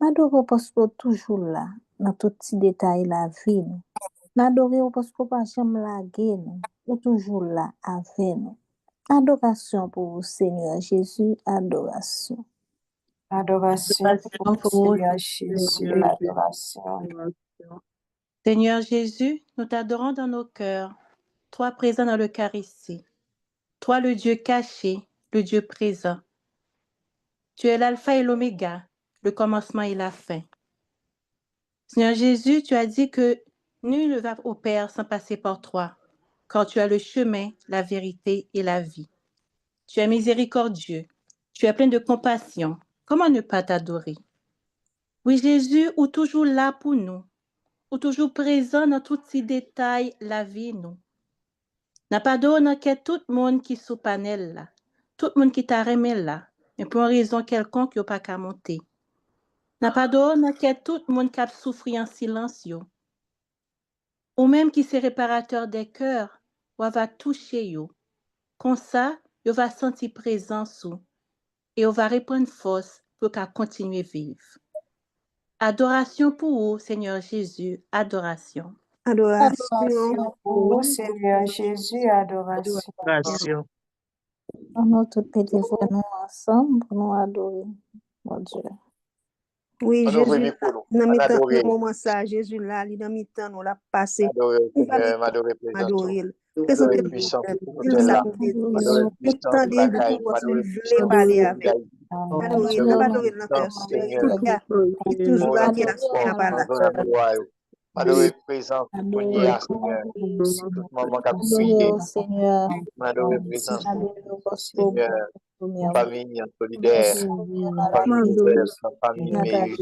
Nous adorons parce que toujours là, dans tout petit détail de la vie. N'adorez parce que pas jamais laguer nous, ou toujours là avec nous. Adoration pour vous, Seigneur Jésus, adoration. Adoration pour Seigneur Jésus, adoration. Seigneur Jésus, nous t'adorons dans nos cœurs, toi présent dans l'Eucharistie, toi le Dieu caché, le Dieu présent. Tu es l'alpha et l'oméga, le commencement et la fin. Seigneur Jésus, tu as dit que nul ne va au Père sans passer par toi, car tu as le chemin, la vérité et la vie. Tu es miséricordieux, tu es plein de compassion. Comment ne pas t'adorer? Oui, Jésus, ou toujours là pour nous, ou toujours présent dans tous ces détails, la vie, nous. N'a pas donné que tout le monde qui est sous panel là, tout le monde qui t'a remis là, mais pour une raison quelconque, il n'y a pas qu'à monter. N'a pas donné que tout le monde qui a souffert en silence, yo. Ou même qui est réparateur des cœurs, ou va toucher yo. Comme ça, yo va sentir présence ou, et on va reprendre force pour qu'à continuer à vivre. Adoration pour vous, Seigneur Jésus, adoration. Adoration. pour vous, Seigneur Jésus, adoration. Adoration. Nous tous élevons nous ensemble pour nous adorer, mon Dieu. Oui, On ouvre Jésus, les pour nous. dans On le adore. moment ça, Jésus là, il dans le temps, nous l'a passé. Adorer, Nous va Seigneur, m'adorer présent. adorer. Adorer Présentez puissant pour nous nous ça là. nous dit. Adorer puissant Autant pour la de caille. nous si Adorer vous voulez puissant parler pour avec. la Adorer, caille. nous va adorer dans le cœur. Seigneur. Qui est toujours là, qui est là. Adorer présent pour nous, Seigneur. Tout moment qu'a prié. Seigneur. Adorer présent pour Alléluia, Seigneur. Famille solidaire. Famille frère, famille aimée.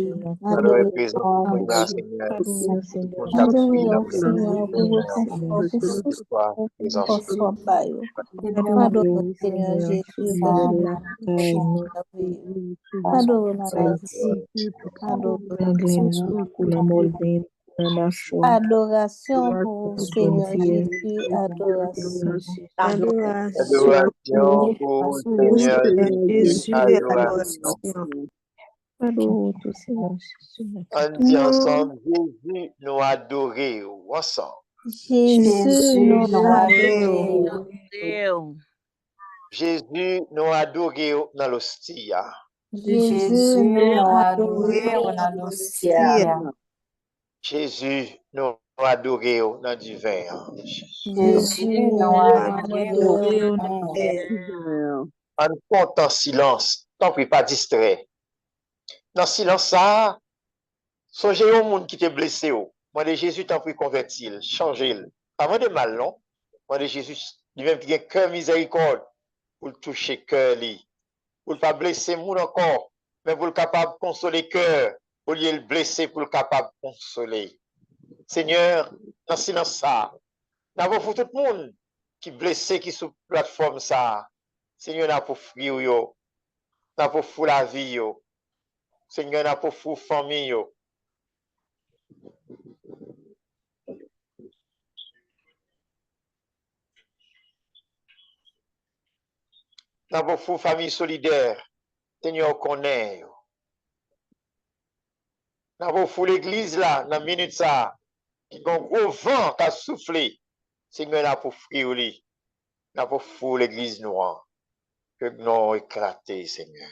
Adorer présent pour nous, Seigneur. Tout le monde qu'a prié la Seigneur, pour vos conforts, pour ce soir, présent. conforts par eux. Adorons, Seigneur Jésus, adorons la vie, adoration pour vous, Seigneur Jésus, adoration. Adoration pour Seigneur Jésus, adoration. On dit ensemble, Jésus nous adorer ensemble. Jésus nous adore. Jésus nous adorer dans l'hostie. Jésus nous adore dans l'hostia. Jésus nous adorer dans du vin. Jésus nous adorer dans On compte en silence, tant pis pas distrait. Dans le silence, ça, songez au monde qui t'est blessé. Moi, de Jésus, t'en prie, convertir, changer. Pas moi de mal, non? Moi, de Jésus, lui-même qui a un cœur miséricorde, pour le toucher cœur, pour ne pas blesser le monde encore, mais pour le capable de consoler cœur, pour lier le blessé, pour le capable de consoler. Seigneur, dans le silence, ça, d'abord pour tout le monde qui est blessé, qui est sur la plateforme, ça, Seigneur, n'a pour frire, yo, n'a pour fou la vie, yo. Seigneur, n'a pour fou famille, yo. N'a pour fou famille solidaire. Seigneur, connaît, yo. N'a pour fou l'église là, dans la minute ça, qui a un gros vent qui a soufflé. Seigneur, n'a pour frire lui. N'a pour fou l'église noire. Que nous éclaté, Seigneur.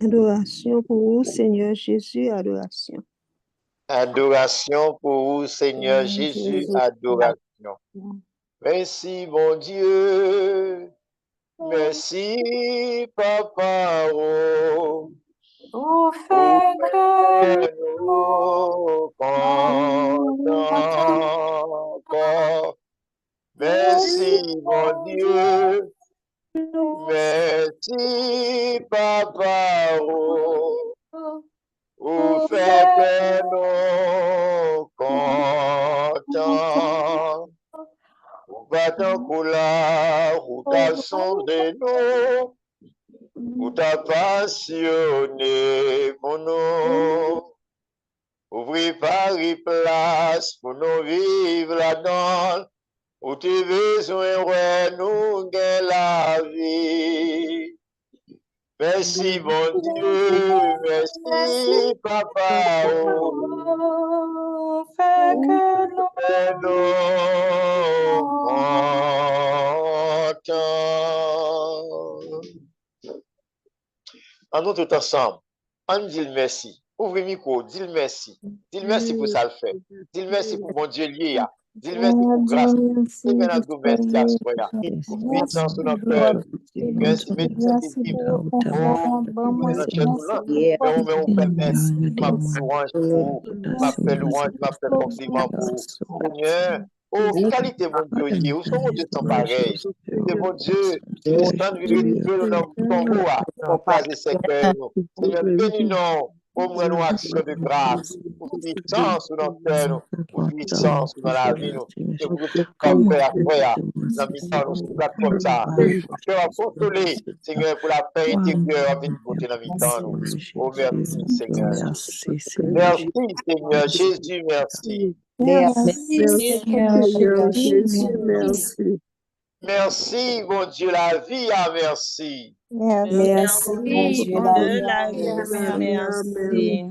Adoration pour vous, Seigneur Jésus, adoration. Adoration pour vous, Seigneur Jésus, adoration. Merci, mon Dieu. Merci, Papa. Vous faites que nous contents encore. Merci, mon Dieu. Merci, Papa. Vous faites que nous contents. Vous battons pour la route à sauver nous. Vous t'as passionné pour nous. Ouvrez Paris place pour nous vivre là-dedans. Où tu besoin, ouais, nous gagne la vie. Merci, mon Dieu, merci, Papa. fait que nous En nous tout ensemble, On dit merci. Ouvre le micro, dis le merci. Dis le merci pour ça le fait. Dis le merci pour mon Dieu lié. Dis le merci pour grâce. Et maintenant, nous merci à ce moment. Pour puissance dans notre cœur. Merci, merci, oh, dans notre cœur, Yeah. mais on fait merci. Ma louange pour, ma fait louange, ma fait compliment pour. Seigneur, oh, qualité mon Dieu, où sont mon Dieu sans pareil? C'est mon Dieu, descend, le nom du Congo, pour placer ses cœurs. Seigneur, bénis-nous, au moins nous action de grâce, pour puissance dans notre cœur, pour puissance dans la vie, nous. Que vous tout comme frère à frère, dans le temps, nous sommes comme ça. Que va consoler, Seigneur, pour la paix intérieure, avec côté dans le temps, nous. Oh, merci, Seigneur. Merci, Seigneur. Jésus, merci. Merci, Seigneur Jésus, merci. Merci, mon Dieu, la vie, merci. Merci, mon Dieu, la vie, Merci.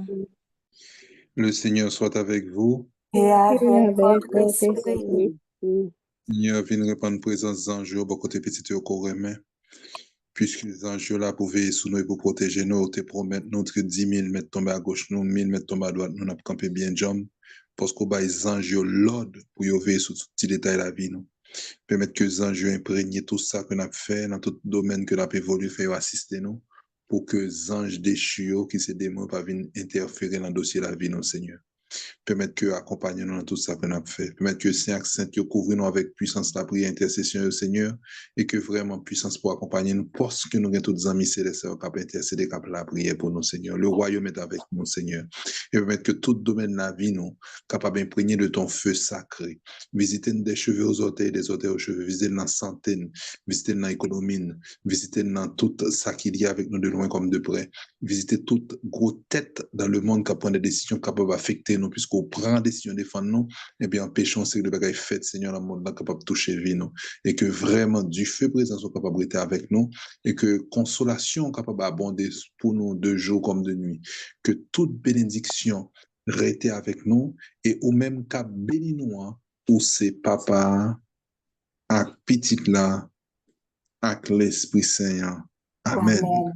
Le Seigneur soit avec vous. et avec votre esprit. Seigneur, viens répandre présence d'anges au côté petit au corps humain. Puisque les anges là pour veiller sur nous et pour protéger nous, te promettre notre 10 000 mètres tombés à gauche, nous 1000 mètres tombés à droite, nous n'avons campé bien jambes. Parce qu'on bat les anges l'ordre pour veiller sur tout petit détail de la vie, nous. Permettre que les anges imprègnent tout ça que nous avons fait, dans tout domaine que nous avons évolué, faire assister nous, pour que les anges déchus, qui se démons, pas venir interférer dans le dossier de la vie, nous, Seigneur. Permettre que accompagner nous dans tout ça que nous avons fait. Permettre que Saint-Saint couvre nous avec puissance la prière intercession au Seigneur et que vraiment puissance pour accompagner nous parce que nous avons tous les amis célestes qui peuvent intercéder, qui peuvent la prière pour nous, Seigneur. Le royaume est avec nous, Seigneur. Et permettre que tout domaine de la vie, nous, capable d'imprégner de ton feu sacré. Visiter des cheveux aux orteils, des orteils aux cheveux. Visiter dans la santé, visiter dans l'économie, visiter dans tout ça qu'il y a avec nous de loin comme de près. Visiter toute grosse tête dans le monde qui prend des décisions capables d'affecter nous, puisqu'on prend des décisions de défendre nous, et bien empêchons ce que le bagage fait, Seigneur, dans le monde capable de toucher vie nous, et que vraiment du feu présent soit capable d'être avec nous, et que consolation capable d'abonder pour nous de jour comme de nuit, que toute bénédiction reste avec nous, et au même cas béni nous, où c'est papa, avec petite là, avec l'Esprit Saint. Amen.